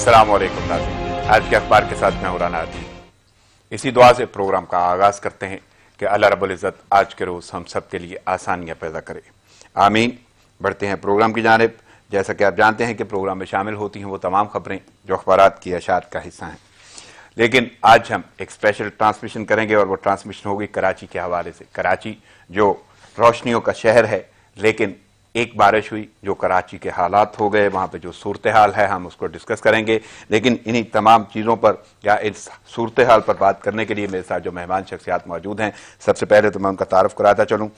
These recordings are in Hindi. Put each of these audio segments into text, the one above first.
अस्सलाम वालेकुम नाज़रीन, आज के अखबार के साथ मैं हूं राना अदील। इसी दुआ से प्रोग्राम का आगाज करते हैं कि अल्लाह रब्बुल इज़्ज़त आज के रोज़ हम सब के लिए आसानियां पैदा करे, आमीन। बढ़ते हैं प्रोग्राम की जानिब। जैसा कि आप जानते हैं कि प्रोग्राम में शामिल होती हैं वो तमाम खबरें जो अखबारात की अशात का हिस्सा हैं, लेकिन आज हम एक स्पेशल ट्रांसमिशन करेंगे और वो ट्रांसमिशन होगी कराची के हवाले से। कराची जो रोशनियों का शहर है, लेकिन एक बारिश हुई जो कराची के हालात हो गए, वहाँ पे जो सूरत हाल है हम उसको डिस्कस करेंगे। लेकिन इन्हीं तमाम चीज़ों पर या इस सूरत हाल पर बात करने के लिए मेरे साथ जो मेहमान शख्सियात मौजूद हैं, सबसे पहले तो मैं उनका तारुफ कराता चलूँ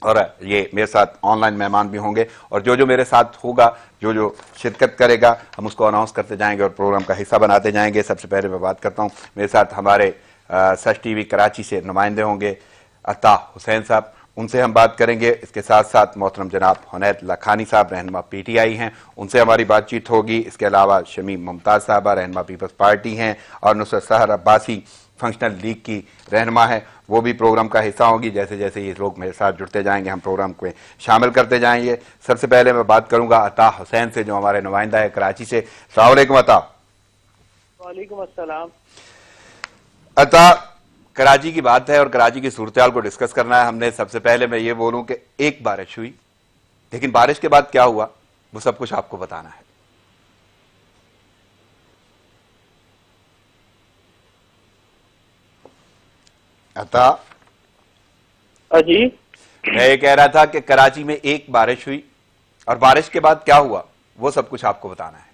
और ये मेरे साथ ऑनलाइन मेहमान भी होंगे और जो जो मेरे साथ होगा, जो जो शिरकत करेगा, हम उसको अनाउंस करते जाएंगे और प्रोग्राम का हिस्सा बनाते जाएंगे। सबसे पहले मैं बात करता हूँ, मेरे साथ हमारे सच टीवी कराची से नुमाइंदे होंगे अता हुसैन साहब, उनसे हम बात करेंगे। इसके साथ साथ मोहतरम जनाब हुनैत लाखानी साहब रहनुमा PTI हैं, उनसे हमारी बातचीत होगी। इसके अलावा शमीम मुमताज़ साहबा रहनुमा पीपल्स पार्टी हैं और नुसरत सहर अब्बासी फंक्शनल लीग की रहनुमा है, वो भी प्रोग्राम का हिस्सा होगी। जैसे जैसे ये लोग मेरे साथ जुड़ते जाएंगे हम प्रोग्राम को शामिल करते जाएंगे। सबसे पहले मैं बात करूंगा अता हुसैन से जो हमारे नुमाइंदा है कराची से। अस्सलाम वालेकुम अता। वालेकुम अस्सलाम। अता, कराची की बात है और कराची की सूरत हाल को डिस्कस करना है हमने। सबसे पहले मैं ये बोलूं कि एक बारिश हुई, लेकिन बारिश के बाद क्या हुआ वो सब कुछ आपको बताना है। अता जी, मैं ये कह रहा था कि कराची में एक बारिश हुई और बारिश के बाद क्या हुआ वो सब कुछ आपको बताना है।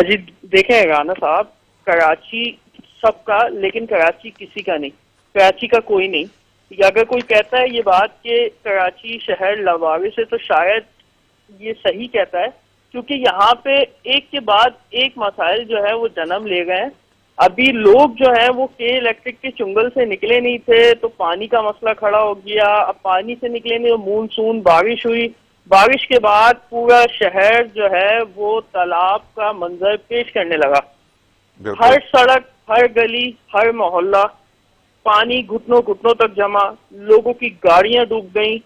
जी देखें राना साहब, कराची सबका लेकिन कराची किसी का नहीं, कराची का कोई नहीं। अगर कोई कहता है ये बात कि कराची शहर लवारिस है तो शायद ये सही कहता है, क्योंकि यहाँ पे एक के बाद एक मसाइल जो है वो जन्म ले गए हैं। अभी लोग जो है वो के इलेक्ट्रिक के चुंगल से निकले नहीं थे तो पानी का मसला खड़ा हो गया। अब पानी से निकले नहीं तो मानसून बारिश हुई, बारिश के बाद पूरा शहर जो है वो तालाब का मंजर पेश करने लगा। हर सड़क, हर गली, हर मोहल्ला पानी घुटनों घुटनों तक जमा, लोगों की गाड़ियां डूब गईं।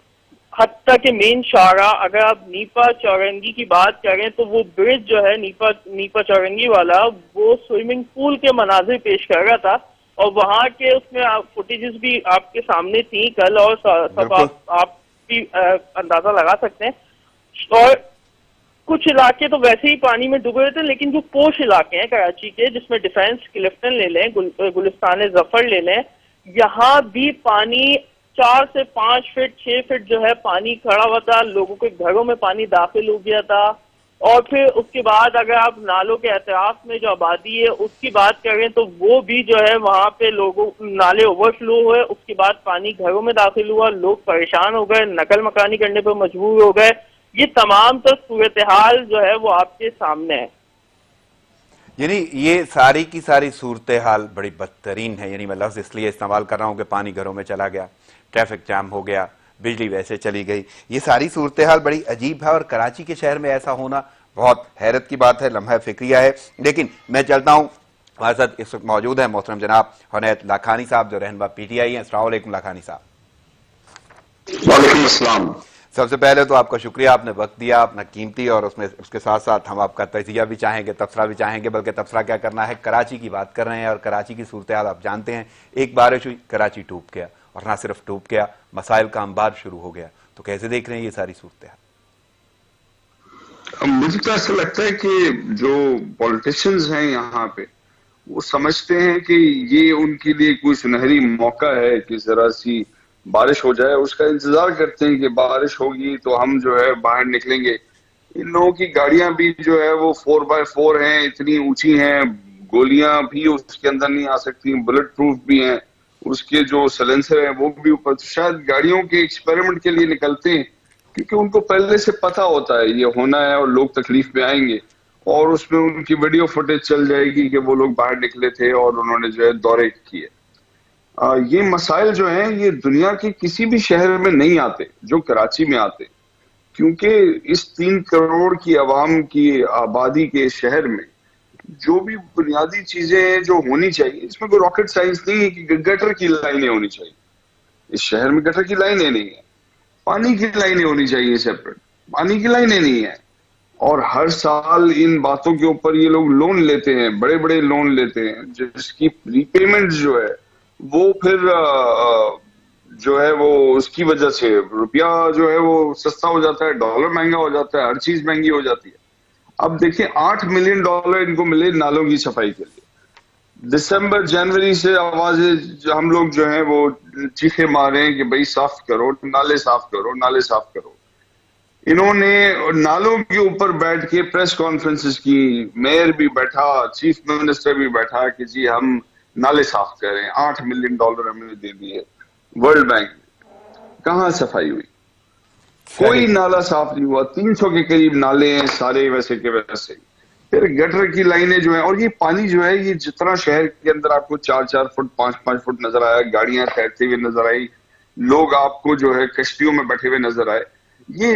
हत्ता के मेन शाहरा, अगर आप नीपा चौरंगी की बात करें तो वो ब्रिज जो है नीपा चौरंगी वाला, वो स्विमिंग पूल के मनाजिर पेश कर रहा था और वहां के उसमें फुटेजेस भी आपके सामने थी कल और सब आप भी अंदाजा लगा सकते हैं। और कुछ इलाके तो वैसे ही पानी में डूबे हुए थे, लेकिन जो पोश इलाके हैं कराची के, जिसमें डिफेंस क्लिफ्टन ले लें, गुलिस्तान जफर ले लें, यहाँ भी पानी 4 से 5 फीट 6 फीट जो है पानी खड़ा हुआ था। लोगों के घरों में पानी दाखिल हो गया था। और फिर उसके बाद अगर आप नालों के एहतियात में जो आबादी है उसकी बात करें तो वो भी जो है वहाँ पे लोगों नाले ओवरफ्लो हुए, उसके बाद पानी घरों में दाखिल हुआ, लोग परेशान हो गए, नकल मकानी करने पर मजबूर हो गए। ये तमाम तो सूरत हाल जो है वो आपके सामने है। यानी ये सारी की सारी सूरत हाल बड़ी बदतरीन है। यानी मैं लफ्ज इसलिए इस्तेमाल कर रहा हूं कि पानी घरों में चला गया, ट्रैफिक जाम हो गया, बिजली वैसे चली गई। ये सारी सूरत हाल बड़ी अजीब है और कराची के शहर में ऐसा होना बहुत हैरत की बात है, लम्हा फिक्रिया है। लेकिन मैं चलता हूँ, हमारे साथ इस वक्त मौजूद है मोहतरम जनाब हुनैत लाखानी साहब जो रहनुमा PTI हैं। अस्सलाम वालेकुम लाखानी साहब। वालेकुम अस्सलाम। सबसे पहले तो आपका शुक्रिया, आपने वक्त दिया अपना कीमती, और उसमें उसके साथ साथ हम आपका तजिया भी चाहेंगे, तबसरा भी चाहेंगे। बल्कि तबसरा क्या करना है, कराची की बात कर रहे हैं और कराची की सूरत हाल आप जानते हैं। एक बारिश हुई, कराची डूब गया, और ना सिर्फ डूब गया, मसाइल का अंबार शुरू हो गया। तो कैसे देख रहे हैं ये सारी सूरत हाल? मुझे तो ऐसा लगता है कि जो पॉलिटिशियंस हैं यहाँ पे वो समझते हैं कि ये उनके लिए कोई सुनहरी मौका है कि जरा सी बारिश हो जाए, उसका इंतजार करते हैं कि बारिश होगी तो हम जो है बाहर निकलेंगे। इन लोगों की गाड़ियां भी जो है वो 4x4 हैं, इतनी ऊंची हैं, गोलियां भी उसके अंदर नहीं आ सकती, बुलेट प्रूफ भी हैं, उसके जो सलेंसर है वो भी ऊपर। तो शायद गाड़ियों के एक्सपेरिमेंट के लिए निकलते हैं क्योंकि उनको पहले से पता होता है ये होना है और लोग तकलीफ में आएंगे, और उसमें उनकी वीडियो फुटेज चल जाएगी कि वो लोग बाहर निकले थे और उन्होंने जो है दौरे किए। ये मसाइल जो हैं ये दुनिया के किसी भी शहर में नहीं आते जो कराची में आते, क्योंकि इस 3 करोड़ की आवाम की आबादी के शहर में जो भी बुनियादी चीजें जो होनी चाहिए, इसमें कोई रॉकेट साइंस नहीं है कि गटर की लाइनें होनी चाहिए। इस शहर में गटर की लाइनें नहीं है, पानी की लाइनें होनी चाहिए सेपरेट, पानी की लाइनें नहीं है, और हर साल इन बातों के ऊपर ये लोग लोन लेते हैं, बड़े बड़े लोन लेते हैं, जिसकी रीपेमेंट जो है वो फिर जो है वो उसकी वजह से रुपया जो है वो सस्ता हो जाता है, डॉलर महंगा हो जाता है, हर चीज महंगी हो जाती है। अब देखिए $8 मिलियन इनको मिले नालों की सफाई के लिए। दिसंबर जनवरी से आवाजें हम लोग जो है वो चीखे मारे हैं कि भाई साफ करो, नाले साफ करो, नाले साफ करो। इन्होंने नालों के ऊपर बैठ के प्रेस कॉन्फ्रेंसेस की, मेयर भी बैठा, चीफ मिनिस्टर भी बैठा कि जी हम नाले साफ करें, $8 मिलियन हमने दे दिए वर्ल्ड बैंक। कहाँ सफाई हुई? कोई नाला साफ नहीं हुआ। 300 के करीब नाले हैं, सारे वैसे के वैसे। फिर गटर की लाइनें जो है, और ये पानी जो है ये जितना शहर के अंदर आपको 4-4 फुट 5-5 फुट नजर आया, गाड़ियां तैरते हुए नजर आई, लोग आपको जो है कश्तियों में बैठे हुए नजर आए, ये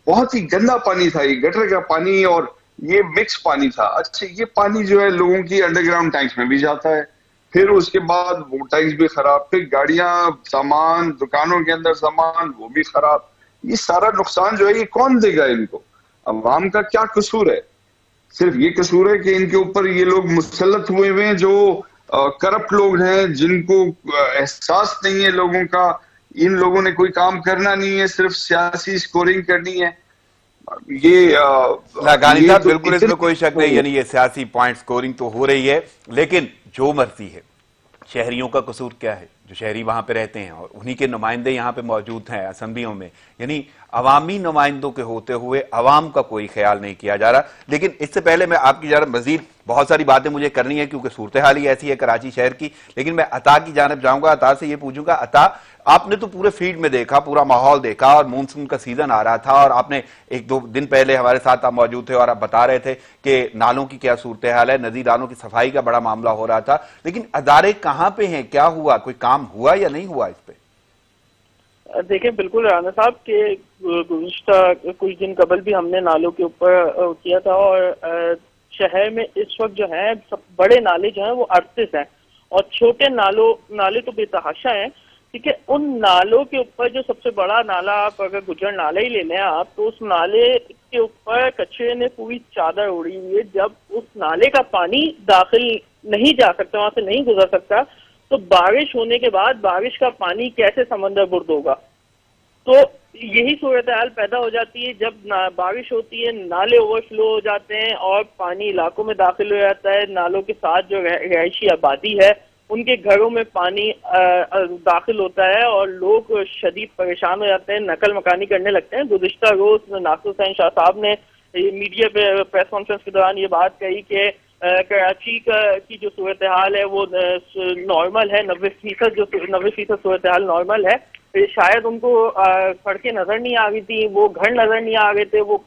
बहुत ही गंदा पानी था। ये गटर का पानी और ये मिक्स पानी था। अच्छा, ये पानी जो है लोगों की अंडरग्राउंड टैंक्स में भी जाता है, फिर उसके बाद वो टैंक्स भी खराब, फिर गाड़ियां, सामान, दुकानों के अंदर सामान वो भी खराब। ये सारा नुकसान जो है ये कौन देगा इनको? अवाम का क्या कसूर है? सिर्फ ये कसूर है कि इनके ऊपर ये लोग मुसल्लत हुए हुए हैं जो करप्ट लोग हैं, जिनको एहसास नहीं है लोगों का। इन लोगों ने कोई काम करना नहीं है, सिर्फ सियासी स्कोरिंग करनी है। ये गानी साहब तो बिल्कुल इसमें कोई शक नहीं, यानी ये सियासी पॉइंट स्कोरिंग तो हो रही है, लेकिन जो मर्जी है, शहरियों का कसूर क्या है? जो शहरी वहां पे रहते हैं और उन्हीं के नुमाइंदे यहां पे मौजूद हैं असेंबलियों में, यानी अवामी नुमाइंदों के होते हुए अवाम का कोई ख्याल नहीं किया जा रहा। लेकिन इससे पहले मैं आपकी जरा मजीद बहुत सारी बातें मुझे करनी है, क्योंकि सूरत हाल ही ऐसी है कराची शहर की। लेकिन मैं अता की जानिब जाऊंगा, अता से ये पूछूंगा, अता आपने तो पूरे फील्ड में देखा, पूरा माहौल देखा, और मानसून का सीजन आ रहा था, और आपने 1-2 दिन पहले हमारे साथ आप मौजूद थे और आप बता रहे थे कि नालों की क्या सूरत हाल है, नदी नालों की सफाई का बड़ा मामला हो रहा था। लेकिन अदारे कहां पे हैं? क्या हुआ? कोई काम हुआ या नहीं हुआ इस पे? देखिए, बिल्कुल राना साहब के गुज़िश्ता कुछ दिन कबल भी हमने नालों के ऊपर किया था, और शहर में इस वक्त जो है सब बड़े नाले जो हैं वो 38 हैं, और छोटे नाले तो बेतहाशा हैं। ठीक है, उन नालों के ऊपर जो सबसे बड़ा नाला, आप अगर गुजर नाला ही ले लें आप, तो उस नाले के ऊपर कचरे ने पूरी चादर उड़ी हुई है। जब उस नाले का पानी दाखिल नहीं जा सकता, वहां से नहीं गुजर सकता, तो बारिश होने के बाद बारिश का पानी कैसे समंदर बुर्द होगा? तो यही सूरत हाल पैदा हो जाती है जब बारिश होती है, नाले ओवरफ्लो हो जाते हैं और पानी इलाकों में दाखिल हो जाता है। नालों के साथ जो रहायशी आबादी है उनके घरों में पानी दाखिल होता है और लोग शदीद परेशान हो जाते हैं, नकल मकानी करने लगते हैं। गुज़िश्ता रोज नासिर हुसैन शाह साहब ने मीडिया पे प्रेस कॉन्फ्रेंस के दौरान ये बात कही कि कराची की जो सूरत हाल है वो नॉर्मल है, 90% सूरत हाल नॉर्मल है। शायद उनको सड़कें नजर नहीं आ रही थी, वो घर नजर नहीं आ रहे थे, वो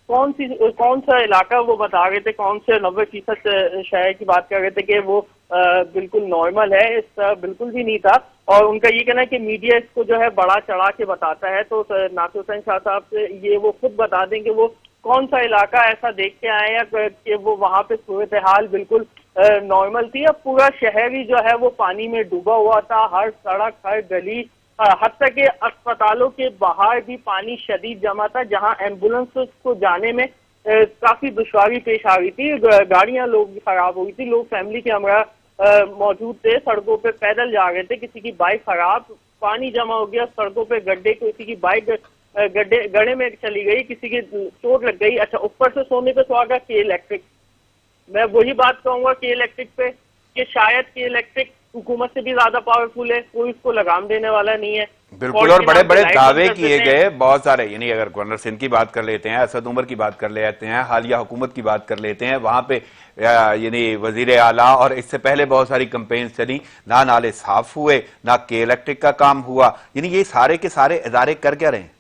कौन सा इलाका वो बता रहे थे, कौन से 90% शहर की बात कर रहे थे कि वो बिल्कुल नॉर्मल है। इस तरह बिल्कुल भी नहीं था, और उनका ये कहना है कि मीडिया इसको जो है बड़ा चढ़ा के बताता है। तो नासिर हुसैन शाह साहब से ये वो खुद बता दें कि वो कौन सा इलाका ऐसा देख के आए हैं कि वो वहां पे सूरत हाल बिल्कुल नॉर्मल थी। अब पूरा शहर ही जो है वो पानी में डूबा हुआ था, हर सड़क, हर गली, हत्ता के अस्पतालों के बाहर भी पानी शदीद जमा था, जहां एम्बुलेंस को जाने में काफी दुश्वारी पेश आ रही थी। गाड़ियां लोग की खराब हो गई थी, लोग फैमिली के हमरा मौजूद थे, सड़कों पे पैदल जा रहे थे, किसी की बाइक खराब, पानी जमा हो गया सड़कों पे, गड्ढे, किसी की बाइक गड्ढे में चली गई, किसी की चोट लग गई। अच्छा, ऊपर से सोने पे तो आ गया के इलेक्ट्रिक। मैं वही बात कहूंगा के इलेक्ट्रिक पे कि शायद के इलेक्ट्रिक हुकूमत से भी ज्यादा पावरफुल है, कोई इसको लगाम देने वाला नहीं है। बिल्कुल, और बड़े बड़े दावे किए गए बहुत सारे, यानी अगर गवर्नर सिंध की बात कर लेते हैं, असद उमर की बात कर लेते हैं, हालिया हुकूमत की बात कर लेते हैं, वहां पे यानी वजीर आला और इससे पहले बहुत सारी कैंपेन चली, ना नाले साफ हुए, ना के इलेक्ट्रिक का काम हुआ। यानी ये सारे के सारे इदारे कर क्या रहे हैं?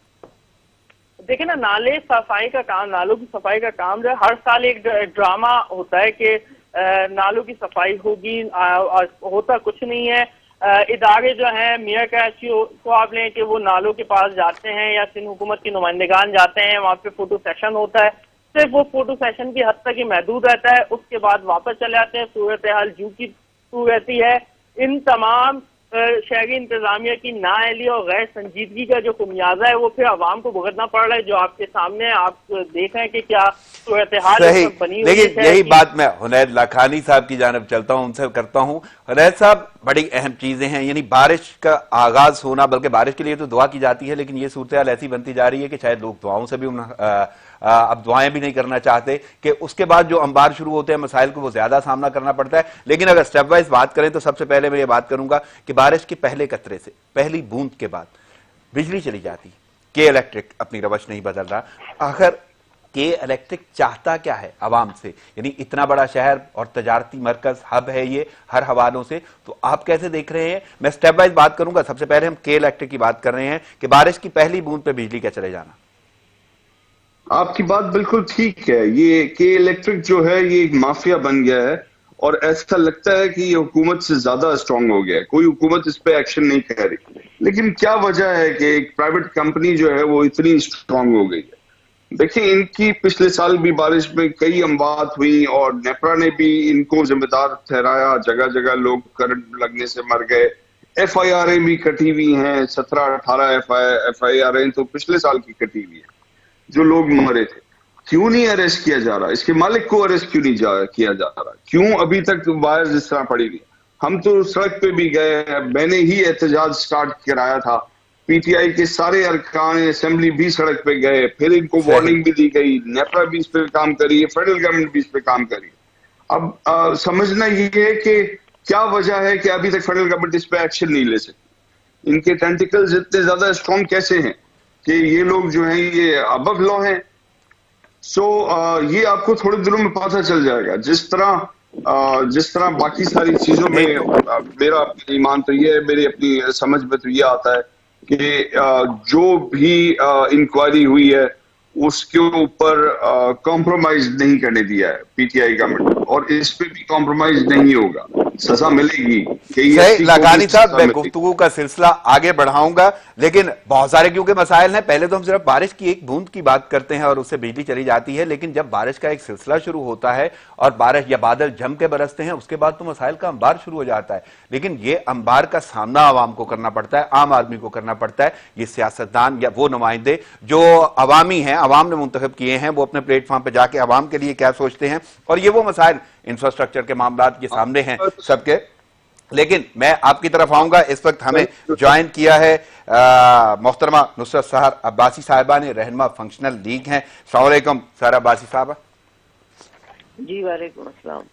देखिए ना, नाले सफाई का काम, नालों की सफाई का काम जो है हर साल एक ड्रामा होता है कि नालों की सफाई होगी, होता कुछ नहीं है। इदारे जो हैं, मेयर कराची को आप लें कि वो नालों के पास जाते हैं या सिंध हुकूमत के नुमाइंदगान जाते हैं, वहाँ पे फोटो सेशन होता है, सिर्फ वो फोटो सेशन की हद तक ही महदूद रहता है, उसके बाद वापस चले आते हैं, सूरत हाल जू की तू रहती है। इन तमाम शहरी इंतजामिया की नाअहली और गैर संजीदगी का जो खुमियाजा है वो फिर आवाम को भुगतना पड़ रहा है, जो आपके सामने आप देख रहे हैं कि क्या सूरत हाल सही। बनी हुई लेकिन है। यही बात मैं हुनैद लाखानी साहब की जानब चलता हूं, उनसे करता हूं। हुनैद साहब, बड़ी अहम चीजें हैं, यानी बारिश का आगाज होना, बल्कि बारिश के लिए तो दुआ की जाती है, लेकिन ये सूरत हाल ऐसी बनती जा रही है कि शायद लोग दुआओं से भी अब दुआएं भी नहीं करना चाहते कि उसके बाद जो अंबार शुरू होते हैं मसाइल को वो ज्यादा सामना करना पड़ता है। लेकिन अगर स्टेप वाइज बात करें तो सबसे पहले मैं ये बात करूंगा कि बारिश के पहले कतरे से, पहली बूंद के बाद बिजली चली जाती, के इलेक्ट्रिक अपनी रवश नहीं बदल रहा। आखिर के इलेक्ट्रिक चाहता क्या है आवाम से? यानी इतना बड़ा शहर और तजारती मरकज हब है ये हर हवालों से, तो आप कैसे देख रहे हैं? मैं स्टेप वाइज बात करूंगा। सबसे पहले हम के इलेक्ट्रिक की बात कर रहे हैं कि बारिश की पहली बूंद पे बिजली का चले जाना। आपकी बात बिल्कुल ठीक है। ये के इलेक्ट्रिक जो है ये एक माफिया बन गया है और ऐसा लगता है कि ये हुकूमत से ज्यादा स्ट्रांग हो गया है। कोई हुकूमत इस पे एक्शन नहीं कर रही, लेकिन क्या वजह है कि एक प्राइवेट कंपनी जो है वो इतनी स्ट्रांग हो गई है? देखिए, इनकी पिछले साल भी बारिश में कई अमवात हुई और नेपरा ने भी इनको जिम्मेदार ठहराया। जगह जगह लोग करंट लगने से मर गए। FIR भी कटी हुई हैं, 17-18 FIR तो पिछले साल की कटी हुई है। जो लोग मरे थे, क्यों नहीं अरेस्ट किया जा रहा? इसके मालिक को अरेस्ट क्यों नहीं किया जा रहा? क्यों अभी तक वायर्स इस तरह पड़ी हुई? हम तो सड़क पे भी गए, मैंने ही एहतजाज स्टार्ट कराया था। PTI के सारे अरकान असेंबली भी सड़क पे गए, फिर इनको वार्निंग भी दी गई। नेपरा भी इस पे काम करी है, फेडरल गवर्नमेंट भी इस पे काम करी। अब समझना ये है कि क्या वजह है कि अभी तक फेडरल गवर्नमेंट इस पे एक्शन नहीं ले सकती। इनके टेंटिकल्स इतने ज्यादा स्ट्रॉन्ग कैसे हैं कि ये लोग जो हैं ये अबव लॉ हैं? ये आपको थोड़े दिनों में पता चल जाएगा। जिस तरह बाकी सारी चीजों में मेरा ईमान तो ये है, मेरी अपनी समझ में तो ये आता है कि जो भी इंक्वायरी हुई है उसके ऊपर कॉम्प्रोमाइज नहीं करने दिया है PTI गवर्नमेंट, और इस पे भी कॉम्प्रोमाइज नहीं होगा। सजा मिलेगी। लाखानी साहब, मैं गुफ्तगू का सिलसिला आगे बढ़ाऊंगा, लेकिन बहुत सारे क्योंकि मसाइल हैं। पहले तो हम सिर्फ बारिश की एक बूंद की बात करते हैं और उससे बिजली चली जाती है, लेकिन जब बारिश का एक सिलसिला शुरू होता है और बारिश या बादल जम के बरसते हैं, उसके बाद तो मसाइल का अंबार शुरू हो जाता है। लेकिन ये अंबार का सामना आवाम को करना पड़ता है, आम आदमी को करना पड़ता है। ये सियासतदान या वो नुमाइंदे जो अवामी हैं, अवाम ने मुंतखब किए हैं, वो अपने प्लेटफॉर्म पर जाके अवाम के लिए क्या सोचते हैं, और ये वो मसाइल इंफ्रास्ट्रक्चर के मामला के सामने हैं सबके। लेकिन मैं आपकी तरफ आऊंगा। इस वक्त हमें ज्वाइन किया है मोहतरमा नुसरत सहर अब्बासी साहिबा ने, रहनुमा फंक्शनल लीग हैं। अस्सलाम वालेकुम सहर अब्बासी साहबा। जी वालेकुम अस्सलाम।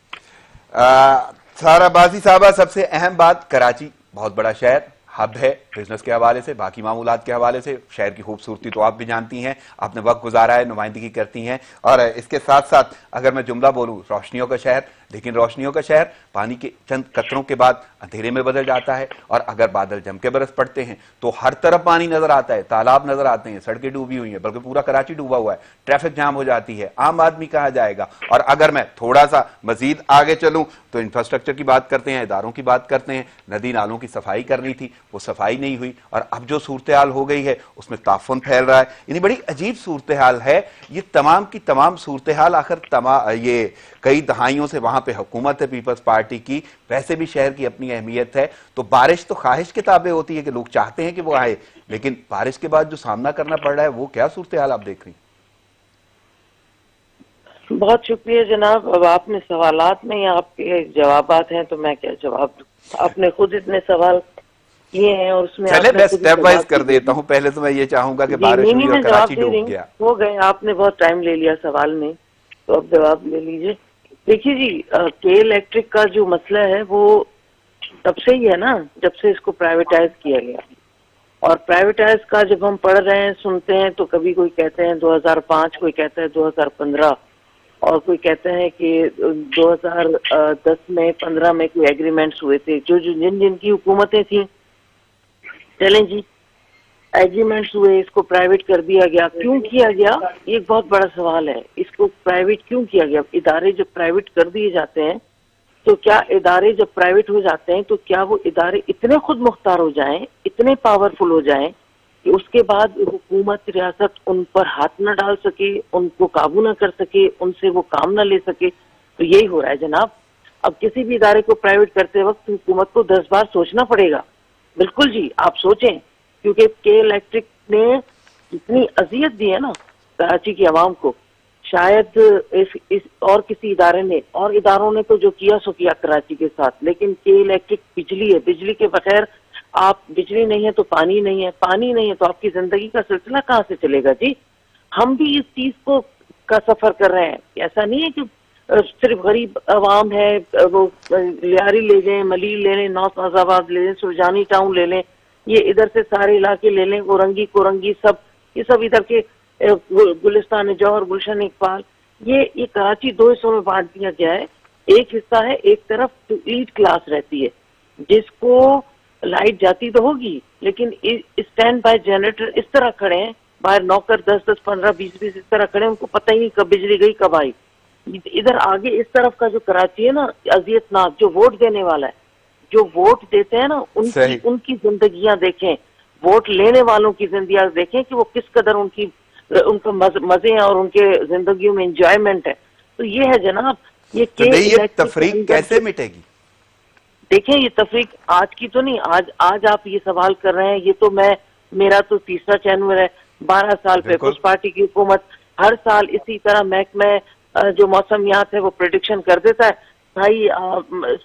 सहर अब्बासी साहबा, सबसे अहम बात, कराची बहुत बड़ा शहर, हब है बिजनेस के हवाले से, बाकी मामूलात के हवाले से। शहर की खूबसूरती तो आप भी जानती हैं, आपने वक्त गुजारा है, नुमाइंदगी करती हैं। और इसके साथ साथ अगर मैं जुमला बोलूं, रोशनियों का शहर, लेकिन रोशनियों का शहर पानी के चंद कतरों के बाद अंधेरे में बदल जाता है। और अगर बादल जम के बरस पड़ते हैं तो हर तरफ पानी नजर आता है, तालाब नजर आते हैं, सड़कें डूबी हुई हैं, बल्कि पूरा कराची डूबा हुआ है, ट्रैफिक जाम हो जाती है, आम आदमी कहाँ जाएगा? और अगर मैं थोड़ा सा मजीद आगे चलूं तो इंफ्रास्ट्रक्चर की बात करते हैं, इदारों की बात करते हैं। नदी नालों की सफाई करनी थी, वो सफाई नहीं हुई, और अब जो सूरत हाल हो गई है उसमें ताफुन फैल रहा है। यानी बड़ी अजीब सूरत हाल है। ये तमाम की तमाम सूरत हाल आखिर ये कई दहाइयों से वहां पे हुकूमत है पीपल्स पार्टी की, वैसे भी शहर की अपनी अहमियत है। तो बारिश तो ख्वाहिश के ताबे होती है कि लोग चाहते हैं कि वो आए, लेकिन बारिश के बाद जो सामना करना पड़ रहा है वो क्या सूरत हाल आप देख रही? बहुत शुक्रिया जनाब। अब आपने सवालात में या आपके जवाबात हैं तो मैं क्या जवाब दूं? आपने खुद इतने सवाल किए हैं और उसमें चले मैं स्टेप वाइज कर देता हूँ। पहले तो मैं ये चाहूंगा कि बारिश हुई और कराची डूब गया। हो गए, आपने बहुत टाइम ले लिया सवाल में, तो अब जवाब ले लीजिए। देखिए जी, के इलेक्ट्रिक का जो मसला है वो तब से ही है ना, जब से इसको प्राइवेटाइज किया गया। और प्राइवेटाइज का जब हम पढ़ रहे हैं, सुनते हैं, तो कभी कोई कहते हैं 2005, कोई कहता है 2015, और कोई कहते हैं कि 2010 में 15 में कोई एग्रीमेंट्स हुए थे। जिनकी हुकूमतें थी, चलें जी, एग्रीमेंट्स हुए, इसको प्राइवेट कर दिया गया। क्यों किया गया? ये एक बहुत बड़ा सवाल है। इसको प्राइवेट क्यों किया गया? इदारे जब प्राइवेट कर दिए जाते हैं तो क्या इदारे जब प्राइवेट हो जाते हैं तो क्या वो इदारे इतने खुद मुख्तार हो जाएं, इतने पावरफुल हो जाएं कि उसके बाद हुकूमत, रियासत उन पर हाथ न डाल सके, उनको काबू न कर सके, उनसे वो काम न ले सके? तो यही हो रहा है जनाब। अब किसी भी इदारे को प्राइवेट करते वक्त हुकूमत को 10 बार सोचना पड़ेगा बिल्कुल जी, आप सोचें, क्योंकि के इलेक्ट्रिक ने इतनी अजियत दी है ना कराची की आवाम को, शायद इस और किसी इदारे ने और इदारों ने तो जो किया सो किया कराची के साथ, लेकिन के इलेक्ट्रिक बिजली है, बिजली के बगैर आप, बिजली नहीं है तो पानी नहीं है, पानी नहीं है तो आपकी जिंदगी का सिलसिला कहाँ से चलेगा जी। हम भी इस चीज को का सफर कर रहे हैं। ऐसा नहीं है कि सिर्फ गरीब अवाम है, वो लियारी ले लें, मलीर ले लें, नॉर्थ नाजाबाद ले लें, सुरजानी टाउन ले लें, ये इधर से सारे इलाके ले लें, कोरंगी सब, ये सब इधर के गुलिस्तान जौहर, गुलशन इकबाल, ये कराची दो हिस्सों में बांट दिया गया है। एक हिस्सा है, एक तरफ टू ईट क्लास रहती है, जिसको लाइट जाती तो होगी लेकिन स्टैंड बाय जनरेटर इस तरह खड़े हैं, बाहर नौकर 10-10, 15-20 इस तरह खड़े हैं, उनको पता ही नहीं कब बिजली गई कब आई। इधर आगे इस तरफ का जो कराची है ना, अजियतनाक, जो वोट देने वाला है, जो वोट देते हैं ना, उनकी जिंदगियां देखें, वोट लेने वालों की जिंदगियां देखें कि वो किस कदर उनका मजे हैं और उनके जिंदगियों में एंजॉयमेंट है। तो ये है जनाब, ये तफरीक कैसे मिटेगी? देखें, ये तफरीक आज की तो नहीं, आज आप ये सवाल कर रहे हैं, ये तो मेरा तो तीसरा चैनल है, 12 साल पीपल्स पार्टी की हुकूमत हर साल इसी तरह महकमे जो मौसमियात है वो प्रेडिक्शन कर देता है, भाई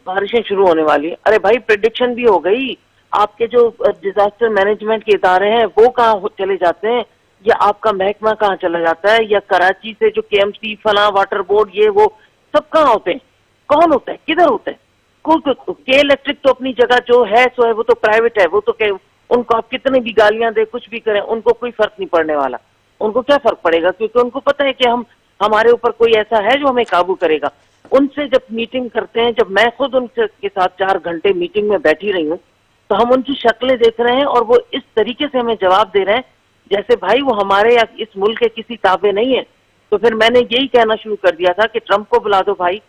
बारिशें शुरू होने वाली है। अरे भाई, प्रेडिक्शन भी हो गई, आपके जो डिजास्टर मैनेजमेंट के इदारे हैं वो कहाँ चले जाते हैं, या आपका महकमा कहाँ चला जाता है, या कराची से जो KMC फला वाटर बोर्ड ये वो सब कहाँ होते हैं, कौन होता है, किधर होता है? के इलेक्ट्रिक तो अपनी जगह जो है सो है, वो तो प्राइवेट है, वो तो उनको आप कितने भी गालियां दे, कुछ भी करें, उनको कोई फर्क नहीं पड़ने वाला। उनको क्या फर्क पड़ेगा, क्योंकि उनको पता है कि हमारे ऊपर कोई ऐसा है जो हमें काबू करेगा। उनसे जब मीटिंग करते हैं, जब मैं खुद उनके साथ 4 घंटे मीटिंग में बैठी रही हूँ, तो हम उनकी शक्लें देख रहे हैं और वो इस तरीके से हमें जवाब दे रहे हैं जैसे भाई वो हमारे या इस मुल्क के किसी ताबे नहीं है। तो फिर मैंने यही कहना शुरू कर दिया था कि ट्रंप को बुला दो भाई,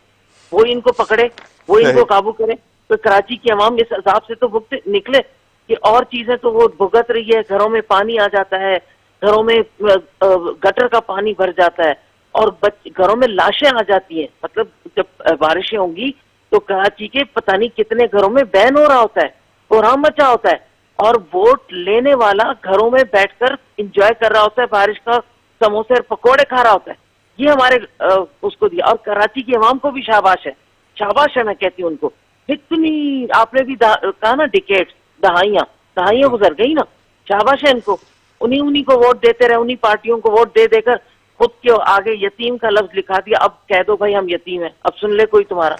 वो इनको पकड़े, वो इनको काबू करे। तो कराची की आवाम इस अजाब से तो भुगत निकले कि और चीजें तो वो भुगत रही है, घरों में पानी आ जाता है, घरों में गटर का पानी भर जाता है और घरों में लाशें आ जाती हैं। मतलब जब बारिशें होंगी तो कराची के पता नहीं कितने घरों में बैन हो रहा होता है, कोहराम मचा होता है, और वोट लेने वाला घरों में बैठकर एंजॉय कर रहा होता है, बारिश का समोसे और पकौड़े खा रहा होता है। ये हमारे उसको दिया। और कराची की आवाम को भी शाबाश है, शाबाश है मैं कहती हूँ उनको। इतनी आपने भी कहा ना डिकेट्स, दहाइयां गुजर गई ना, शाबाश है इनको। उन्हीं को वोट देते रहे, उन्हीं पार्टियों को वोट दे देकर खुद के आगे यतीम का लफ्ज लिखा दिया। अब कह दो भाई हम यतीम हैं, अब सुन ले कोई तुम्हारा,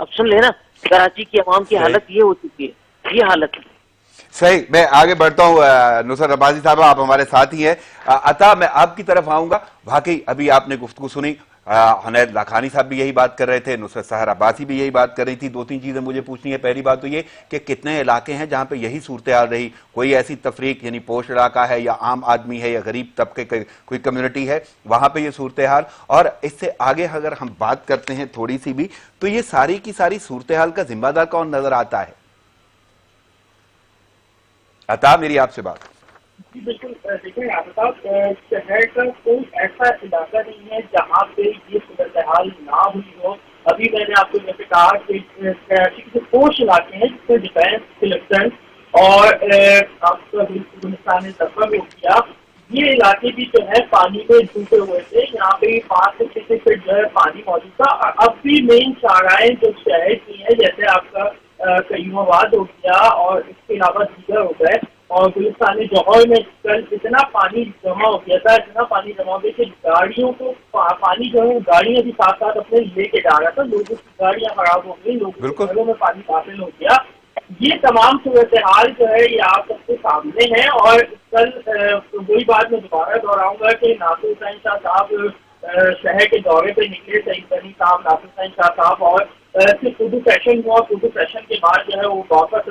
अब सुन ले ना। कराची की आवाम की हालत ये हो चुकी है, ये हालत है। सही, मैं आगे बढ़ता हूं। नुसरत अब्बासी साहब आप हमारे साथ ही हैं। अता, मैं आपकी तरफ आऊंगा। वाकई अभी आपने गुफ्तगू सुनी, हुनैद लाखानी साहब भी यही बात कर रहे थे, नुसरत सहर अब्बासी भी यही बात कर रही थी। 2-3 चीजें मुझे पूछनी है। पहली बात तो ये कि कितने इलाके हैं जहां पे यही सूरत हाल रही, कोई ऐसी तफरीक यानी पोश इलाका है या आम आदमी है या गरीब तबके कोई कम्युनिटी है वहां पे ये सूरत हाल। और इससे आगे अगर हम बात करते हैं थोड़ी सी भी, तो ये सारी की सारी सूरत हाल का जिम्मेदार कौन नजर आता है? अता, मेरी आपसे बात। बिल्कुल, देखिए साहब, शहर का कोई ऐसा इलाका नहीं है जहाँ पे ये सूरत हाल ना हुई हो। अभी मैंने आपको जैसे कहा कि कराची के कुछ इलाके हैं जिसमें डिफेंस, सिलेक्शन और आपका गुलिस्तान दफा में हो गया, ये इलाके भी जो है पानी में डूबे हुए थे। यहाँ पे 5 से 6 फीट जो है पानी मौजूद था। अब भी मेन शाखाएं जो शहर की है, जैसे आपका कयूमाबाद हो गया और इसके अलावा दीगर हो गए, और गुलिस्तान जौहर में कल इतना पानी जमा हो गया था, इतना पानी जमा हो गया कि गाड़ियों को पानी जो है गाड़ियां भी साथ साथ अपने लेके जा रहा था, लोगों की गाड़ियां खराब हो गई, लोगों के घरों में पानी दाखिल हो गया। ये तमाम सूरत हाल जो है ये आप सबके सामने है। और कल वही बात मैं दोबारा दोहराऊंगा कि नासिर हुसैन शाह साहब शहर के दौरे पे निकले, सईद अली साहब, नासिर हुसैन शाह साहब, और सिर्फ उर्दू सेशन हुआ, उर्दू सेशन के बाद जो है वो वापस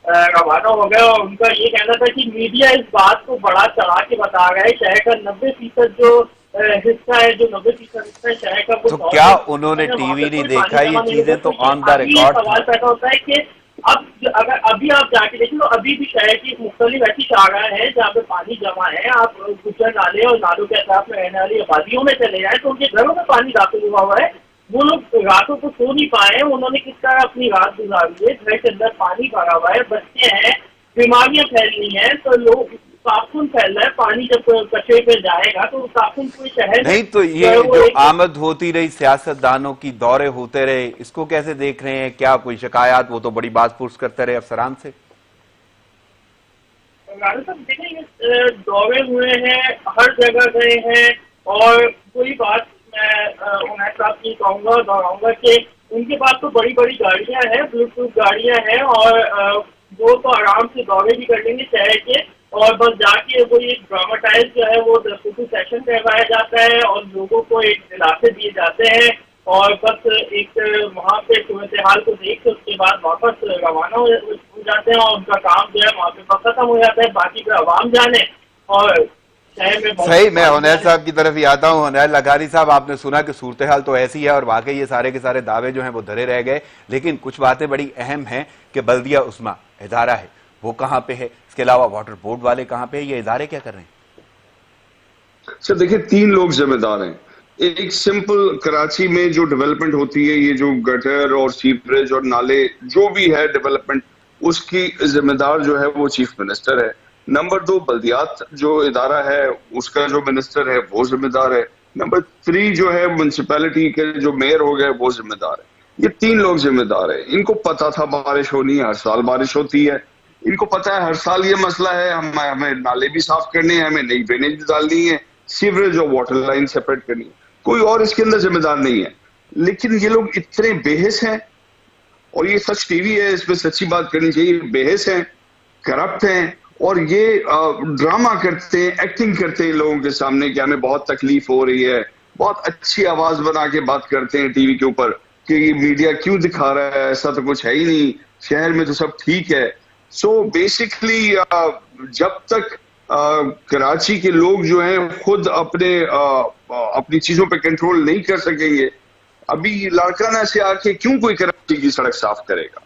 रवाना हो गया। और उनका ये कहना था कि मीडिया इस बात को बड़ा चढ़ा के बता रहा है, शहर का 90% जो हिस्सा है, जो 90% हिस्सा है शहर का, तो क्या उन्होंने टीवी नहीं देखा? ये चीजें तो ऑन द रिकॉर्ड। सवाल पैदा होता है कि अब अगर अभी आप जाके देखें तो अभी भी शहर की मुख्तलिफ ऐसी शाखाएं हैं जहाँ पे पानी जमा है। आप गुजर नाले और नालों के असाफ में रहने वाली आबादियों में चले जाए तो उनके घरों में पानी दाखिल हुआ है। वो लोग रातों को सो नहीं पाए, उन्होंने किस तरह अपनी रात गुजारी है, घर के अंदर पानी भरा हुआ है, बच्चे हैं, बीमारियां फैल रही हैं, तो लोग ताफून फैल रहा है, पानी जब कचरे पे जाएगा तो ताफून पूरे शहर में नहीं तो ये जो आमद होती रही सियासतदानों की, दौरे होते रहे, इसको कैसे देख रहे हैं? क्या कोई शिकायत? वो तो बड़ी बात पुरस करते रहे अफसरान से। देखें, दौरे हुए हैं, हर जगह गए हैं, और कोई बात मैं उमैर साहब की कहूँगा, दोहराऊंगा कि उनके पास तो बड़ी बड़ी गाड़ियां हैं, ब्लूटूथ गाड़ियां हैं, और वो तो आराम से दौरे भी कर लेंगे शहर के, और बस जाके कोई एक ड्रामाटाइज जो है वो फोटो सेशन करवाया जाता है और लोगों को एक दिलासे दिए जाते हैं, और बस एक वहाँ पे सूरत हाल को देख के उसके बाद वापस रवाना हो जाते हैं, और उनका काम जो है वहाँ पे खत्म हो जाता है। बाकी का आवाम जाने। और सही, मैं हुनैर साहब की तरफ ही आता हूँ। हुनैर लगारी साहब, आपने सुना कि सूरत हाल तो ऐसी है, और वाकई ये सारे के सारे दावे जो हैं वो धरे रह गए, लेकिन कुछ बातें बड़ी अहम हैं कि बल्दिया उस्मा इदारा है वो कहाँ पे है, इसके अलावा वाटर बोर्ड वाले कहाँ पे है, ये इदारे क्या कर रहे हैं? सर देखिए, 3 लोग जिम्मेदार हैं। एक सिंपल कराची में जो डेवलपमेंट होती है, ये जो गटर और सीवरेज और नाले जो भी है डेवलपमेंट, उसकी जिम्मेदार जो है वो चीफ मिनिस्टर है। नंबर 2 बल्दियात जो इदारा है उसका जो मिनिस्टर है वो जिम्मेदार है। नंबर 3 जो है म्युनिसिपैलिटी के जो मेयर हो गए वो जिम्मेदार है। ये 3 लोग जिम्मेदार है। इनको पता था बारिश होनी है, हर साल बारिश होती है, इनको पता है हर साल ये मसला है, हमें नाले भी साफ करने हैं, हमें नई ड्रेनेज डालनी है, सीवरेज और वाटर लाइन सेपरेट करनी है, कोई और इसके अंदर जिम्मेदार नहीं है। लेकिन ये लोग इतने बेहिस हैं, और ये सच टीवी है, इसमें सच्ची बात करनी चाहिए, बेहिस हैं, करप्ट हैं, और ये ड्रामा करते हैं, एक्टिंग करते हैं लोगों के सामने कि हमें बहुत तकलीफ हो रही है, बहुत अच्छी आवाज बना के बात करते हैं टीवी के ऊपर कि ये मीडिया क्यों दिखा रहा है, ऐसा तो कुछ है ही नहीं, शहर में तो सब ठीक है। सो बेसिकली जब तक कराची के लोग जो हैं खुद अपनी चीजों पे कंट्रोल नहीं कर सकेंगे, अभी लाड़काना से आके क्यों कोई कराची की सड़क साफ करेगा?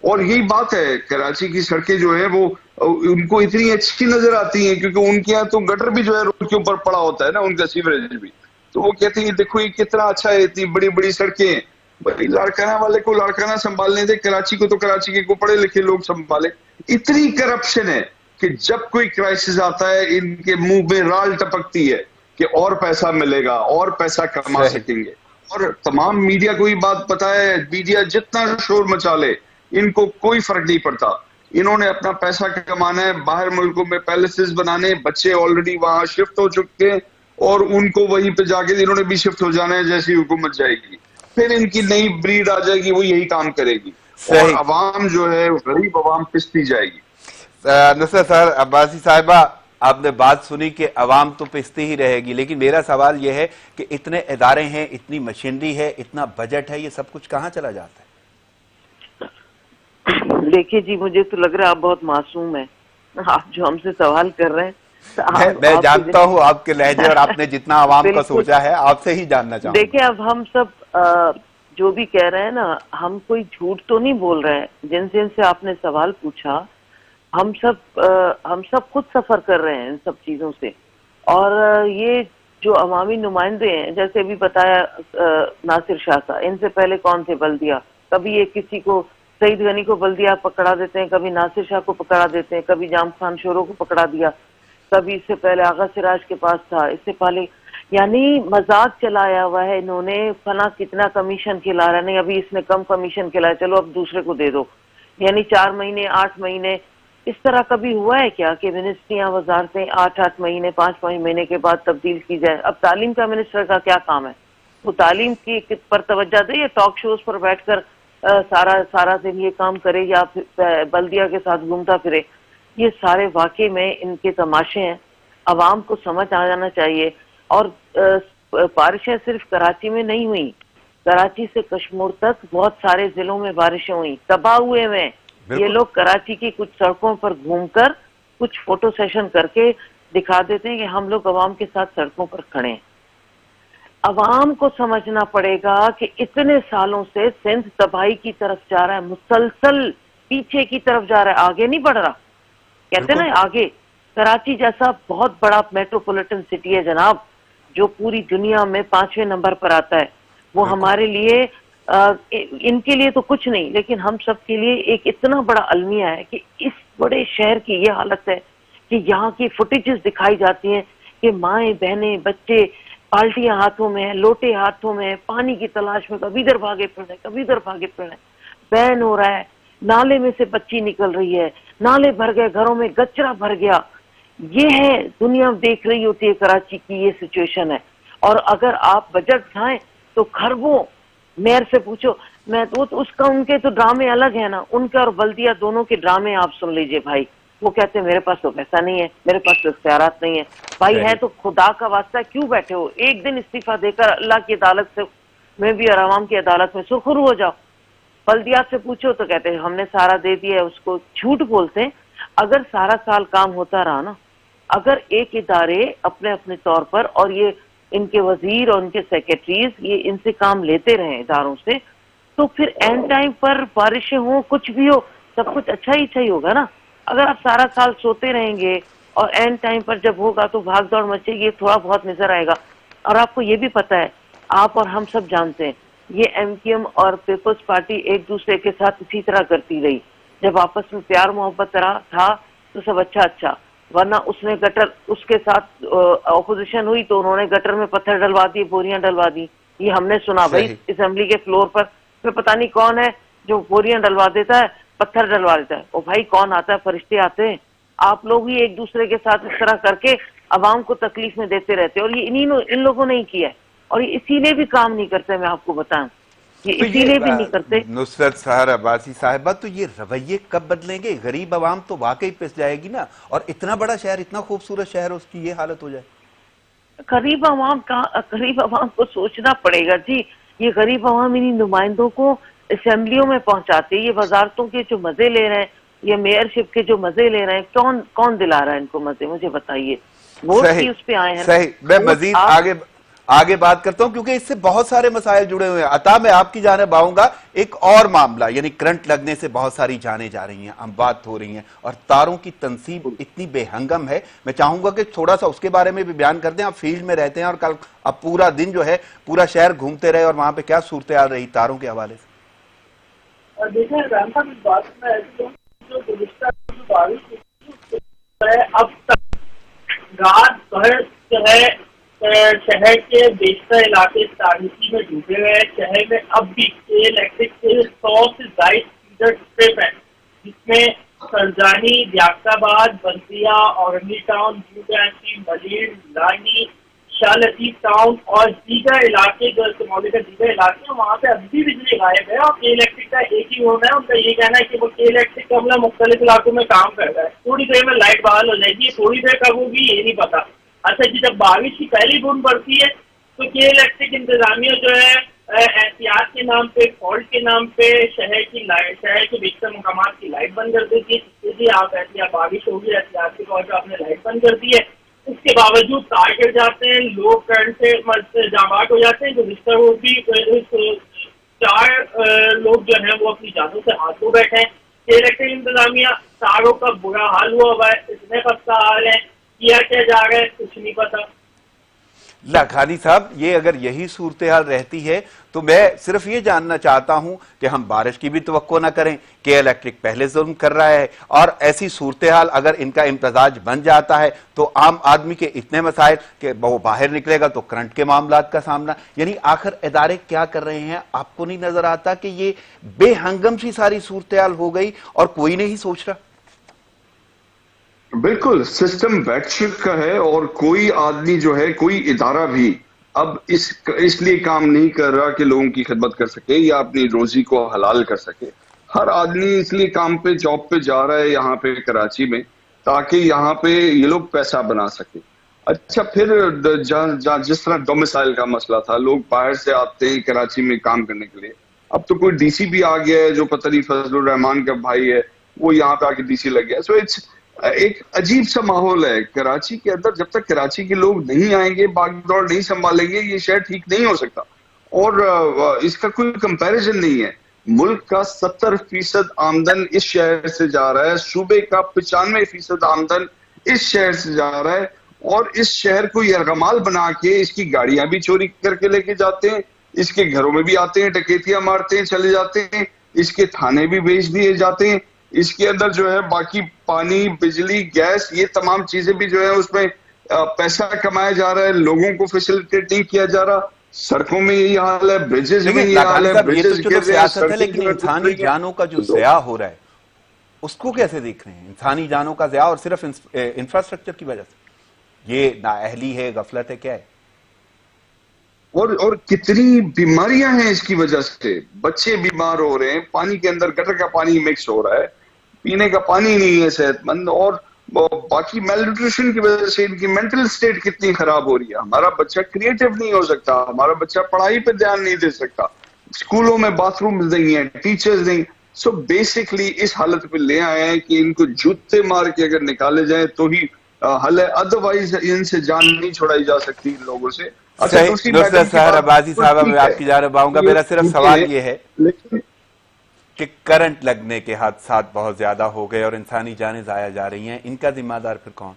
और यही बात है, कराची की सड़कें जो है वो उनको इतनी अच्छी नजर आती हैं क्योंकि उनके यहाँ तो गटर भी जो है रोड के ऊपर पड़ा होता है ना, उनका सीवरेज भी, तो वो कहते हैं देखो ये कितना अच्छा है, इतनी बड़ी बड़ी सड़कें। भाई लाड़काना वाले को लाड़काना संभालने दे, कराची को तो कराची के को पढ़े लिखे लोग संभाले। इतनी करप्शन है कि जब कोई क्राइसिस आता है इनके मुंह में राल टपकती है कि और पैसा मिलेगा, और पैसा कमा सकेंगे। और तमाम मीडिया को ये बात पता है, मीडिया जितना शोर मचा ले इनको कोई फर्क नहीं पड़ता, इन्होंने अपना पैसा कमाना है, बाहर मुल्कों में पैलेसेस बनाने, बच्चे ऑलरेडी वहां शिफ्ट हो चुके हैं और उनको वहीं पे जाके इन्होंने भी शिफ्ट हो जाना है, जैसी हुकूमत जाएगी फिर इनकी नई ब्रीड आ जाएगी, वो यही काम करेगी और अवाम जो है गरीब अवाम पिसती जाएगी। नुसरत सर, अब्बासी साहिबा, आपने बात सुनी कि अवाम तो पिसती ही रहेगी, लेकिन मेरा सवाल यह है कि इतने इदारे हैं, इतनी मशीनरी है, इतना बजट है, ये सब कुछ कहाँ चला जाता है? देखिए जी, मुझे तो लग रहा है आप बहुत मासूम हैं, आप जो हमसे सवाल कर रहे हैं। मैं जानता हूँ आपके लहजे और आपने जितना आवाम का सोचा है, आपसे ही जानना चाहूँगा। देखिए, अब हम सब जो भी कह रहे हैं ना, हम कोई झूठ तो नहीं बोल रहे हैं। जिनसे आपने सवाल पूछा, हम सब खुद सफर कर रहे हैं इन सब चीजों से। और ये जो अवामी नुमाइंदे हैं, जैसे अभी बताया नासिर शाह का, इनसे पहले कौन थे बल्दिया, कभी ये किसी को सईद गनी को बल्दिया पकड़ा देते हैं, कभी नासिर शाह को पकड़ा देते हैं, कभी जाम खान शोरो को पकड़ा दिया, कभी इससे पहले आगा सिराज के पास था, इससे पहले, यानी मजाक चलाया हुआ है इन्होंने। फला कितना कमीशन खिला रहा है, नहीं अभी इसने कम कमीशन खिलाया, चलो अब दूसरे को दे दो। यानी 4 महीने 8 महीने, इस तरह कभी हुआ है क्या कि मिनिस्ट्रियां वजारतें 8-8 महीने 5-5 महीने के बाद तब्दील की जाए? अब तालीम का मिनिस्टर का क्या काम है? वो तालीम की पर तवज्जो दे या टॉक शोज पर बैठकर सारा दिन ये काम करे, या बल्दिया के साथ घूमता फिरे? ये सारे वाकई में इनके तमाशे हैं, अवाम को समझ आ जाना चाहिए। और बारिशें सिर्फ कराची में नहीं हुई, कराची से कश्मीर तक बहुत सारे जिलों में बारिशें हुई, तबाह हुए हैं। ये लोग कराची की कुछ सड़कों पर घूमकर कुछ फोटो सेशन करके दिखा देते हैं कि हम लोग अवाम के साथ सड़कों पर खड़े हैं। अवाम को समझना पड़ेगा कि इतने सालों से सिंध तबाही की तरफ जा रहा है, मुसलसल पीछे की तरफ जा रहा है, आगे नहीं बढ़ रहा। कहते हैं ना, आगे। कराची जैसा बहुत बड़ा मेट्रोपॉलिटन सिटी है जनाब, जो पूरी दुनिया में 5वें नंबर पर आता है। वो हमारे लिए इनके लिए तो कुछ नहीं, लेकिन हम सब के लिए एक इतना बड़ा अलमिया है कि इस बड़े शहर की ये हालत है कि यहाँ की फुटेजेस दिखाई जाती हैं कि माएं बहनें बच्चे बाल्टियां हाथों में है, लोटे हाथों में है, पानी की तलाश में कभी इधर भागे फिर रहे, कभी इधर भागे फिर रहे, बैन हो रहा है, नाले में से बच्ची निकल रही है, नाले भर गए, घरों में कचरा भर गया। ये है दुनिया देख रही होती है, कराची की ये सिचुएशन है। और अगर आप बजट खाएं तो खरबों, मेयर से पूछो, मैं तो उसका उनके तो ड्रामे अलग है ना, उनके और बल्दिया दोनों के ड्रामे आप सुन लीजिए भाई। वो कहते हैं मेरे पास तो पैसा नहीं है, मेरे पास तो इख्तियारात नहीं है। भाई है तो खुदा का वास्ता क्यों बैठे हो, एक दिन इस्तीफा देकर अल्लाह की अदालत से में भी और अवाम की अदालत में सुरखरू हो जाओ। बल्दिया से पूछो तो कहते हैं हमने सारा दे दिया है, उसको झूठ बोलते हैं। अगर सारा साल काम होता रहा ना, अगर एक इदारे अपने अपने तौर पर और ये इनके वजीर और उनके सेक्रेटरीज ये इनसे काम लेते रहे इदारों से, तो फिर एंड टाइम पर बारिशें हो कुछ भी हो सब कुछ अच्छा ही होगा ना। अगर आप सारा साल सोते रहेंगे और एंड टाइम पर जब होगा तो भाग दौड़ मचेगी, थोड़ा बहुत नजर आएगा। और आपको ये भी पता है, आप और हम सब जानते हैं, ये MKM और पीपल्स पार्टी एक दूसरे के साथ इसी तरह करती रही। जब आपस में प्यार मोहब्बत रहा था तो सब अच्छा, वरना उसने गटर, उसके साथ ऑपोजिशन हुई तो उन्होंने गटर में पत्थर डलवा दिए, बोरियां डलवा दी। ये हमने सुना भाई असेंबली के फ्लोर पर। फिर पता नहीं कौन है जो बोरियां डलवा देता है, पत्थर डलवा देता है। ओ भाई कौन आता है, फरिश्ते आते हैं। आप लोग ही एक दूसरे के साथ इस तरह करके अवाम को तकलीफ में देते रहते हैं। और ये इन लोगों ने ही किया है, और ये इसीलिए भी काम नहीं करते, मैं आपको बताऊं, ये तो इसीलिए भी नहीं करते। नुसरत सहर अब्बासी साहिबा, तो ये रवैये कब बदलेंगे? गरीब आवाम तो वाकई पिस जाएगी ना, और इतना बड़ा शहर, इतना खूबसूरत शहर, उसकी ये हालत हो जाए। गरीब आवाम को सोचना पड़ेगा जी। ये गरीब आवाम इन्हीं नुमाइंदों को असेंबलियों में पहुंचाते, ये वजारतों के जो मजे ले रहे हैं, ये मेयरशिप के जो मजे ले रहे हैं, कौन दिला रहा है इनको मजे, मुझे बताइए। वोट की उस पे आए हैं। सही, मैं मजीद आगे बात करता हूं क्योंकि इससे बहुत सारे मसाइल जुड़े हुए हैं। अता, मैं आपकी जानिब आऊंगा। एक और मामला, यानी करंट लगने से बहुत सारी जानें जा रही हैं, अमवात हो रही हैं, और तारों की तनसीब इतनी बेहंगम है। मैं चाहूंगा कि थोड़ा सा उसके बारे में भी बयान कर दें। आप फील्ड में रहते हैं और कल अब पूरा दिन जो है पूरा शहर घूमते रहे, और वहां पे क्या सूरत हाल रही तारों के हवाले से? देखिए इस बात में जो बारिश है, अब तक रात भर जो है शहर के बेशतर इलाके तारीखी में डूबे हुए हैं। शहर में अब भी इलेक्ट्रिक के 100 से ज्यादा फीडर स्ट्रिप है, जिसमें सरजानी, व्याख्याबाद, बंसिया, औरंगी टाउन, मलिर, लानी, शाह लतीफ टाउन और दीगर इलाके जो इस्तेमाल के दीगर इलाके हैं, वहाँ पे अभी भी बिजली गायब है। और के इलेक्ट्रिक का एक ही होना है, उनका ये कहना है कि वो के इलेक्ट्रिक का मतलब मुख्तलिफ इलाकों में काम कर रहा है। थोड़ी देर में लाइट बहाल हो जाएगी, थोड़ी देर कब होगी ये नहीं पता। अच्छा जी, जब बारिश की पहली बूंद पड़ती है तो के इलेक्ट्रिक इंतजामिया जो है एहतियात के नाम पे, फॉल्ट के नाम पे शहर के बेशतर मकामात की लाइट बंद कर देती है। जी आप एहतियात, बारिश होगी, एहतियात के तौर पर आपने लाइट बंद कर दी है, उसके बावजूद तार गिर जाते हैं, लोग करंट से जाबाक हो जाते हैं। जो बिस्तर वो भी 4 लोग जो है वो अपनी जानों से हाथ धो बैठे हैं। इलेक्ट्रिक इंतजामिया, तारों का बुरा हाल हुआ है, इतने खस्ता हाल है, किया क्या जा रहा है कुछ नहीं पता। लाखानी साहब, ये अगर यही सूरत हाल रहती है तो मैं सिर्फ ये जानना चाहता हूं कि हम बारिश की भी तवक्को ना करें। के इलेक्ट्रिक पहले जुल्म कर रहा है, और ऐसी सूरत हाल अगर इनका इम्तजाज बन जाता है तो आम आदमी के इतने मसाइल कि वो बाहर निकलेगा तो करंट के मामलात का सामना। यानी आखिर इदारे क्या कर रहे हैं? आपको नहीं नजर आता कि ये बेहंगम सी सारी सूरत हाल हो गई और कोई नहीं सोच रहा? बिल्कुल, सिस्टम बैठ चुका है और कोई आदमी जो है, कोई इदारा भी अब इसलिए काम नहीं कर रहा कि लोगों की खिदमत कर सके या अपनी रोजी को हलाल कर सके। हर आदमी इसलिए काम पे, जॉब पे जा रहा है यहाँ पे कराची में, ताकि यहाँ पे ये लोग पैसा बना सके। अच्छा, फिर जिस तरह डोमिसाइल का मसला था, लोग बाहर से आते हैं कराची में काम करने के लिए। अब तो कोई डीसी भी आ गया है जो पता नहीं फजलुर रहमान का भाई है, वो यहाँ पे आके डीसी लग गया। सो इट्स एक अजीब सा माहौल है कराची के अंदर। जब तक कराची के लोग नहीं आएंगे, भागदौड़ नहीं संभालेंगे, ये शहर ठीक नहीं हो सकता। और इसका कोई कंपैरिजन नहीं है। मुल्क का 70% आमदन इस शहर से जा रहा है, सूबे का 95% आमदन इस शहर से जा रहा है, और इस शहर को यरगमाल बना के इसकी गाड़ियां भी चोरी करके लेके जाते हैं, इसके घरों में भी आते हैं, डकैतियां मारते हैं, चले जाते हैं, इसके थाने भी बेच दिए जाते हैं, इसके अंदर जो है बाकी पानी, बिजली, गैस, ये तमाम चीजें भी जो है उसमें पैसा कमाया जा रहा है, लोगों को फैसिलिटेट नहीं किया जा रहा। सड़कों में यही हाल है, ब्रिजेस में ये हाल है, ये तो ब्रिजेस चलो गिर रहे हैं, सियासत है, सड़कें लेकिन जो है टूट इंसानी रही हैं। जानों का जो ज़या हो रहा है उसको कैसे देख रहे हैं? इंसानी जानों का ज़या और सिर्फ इंफ्रास्ट्रक्चर की वजह से? ये नाअहली है, गफलत है, क्या है? और कितनी बीमारियां हैं इसकी वजह से। बच्चे बीमार हो रहे हैं, पानी के अंदर गटर का पानी मिक्स हो रहा है, पीने का पानी नहीं है सेहतमंद, और बाकी मेलन्यूट्रिशन की वजह से इनकी मेंटल स्टेट कितनी खराब हो रही है। हमारा बच्चा क्रिएटिव नहीं हो सकता, हमारा बच्चा पढ़ाई पे ध्यान नहीं दे सकता, स्कूलों में बाथरूम नहीं है, टीचर्स नहीं। सो बेसिकली इस हालत पे ले आए हैं कि इनको जूते मार के अगर निकाले जाए तो ही हल है, अदरवाइज इनसे जान नहीं छुड़ाई जा सकती इन लोगों से। अच्छा, दूसरी नुसरत सहर अब्बासी साहब, मैं आपकी जानब आऊंगा। मेरा सिर्फ सवाल ये है लेकिन कि करंट लगने के हादसात बहुत ज्यादा हो गए और इंसानी जानें जाया जा रही हैं, इनका जिम्मेदार फिर कौन?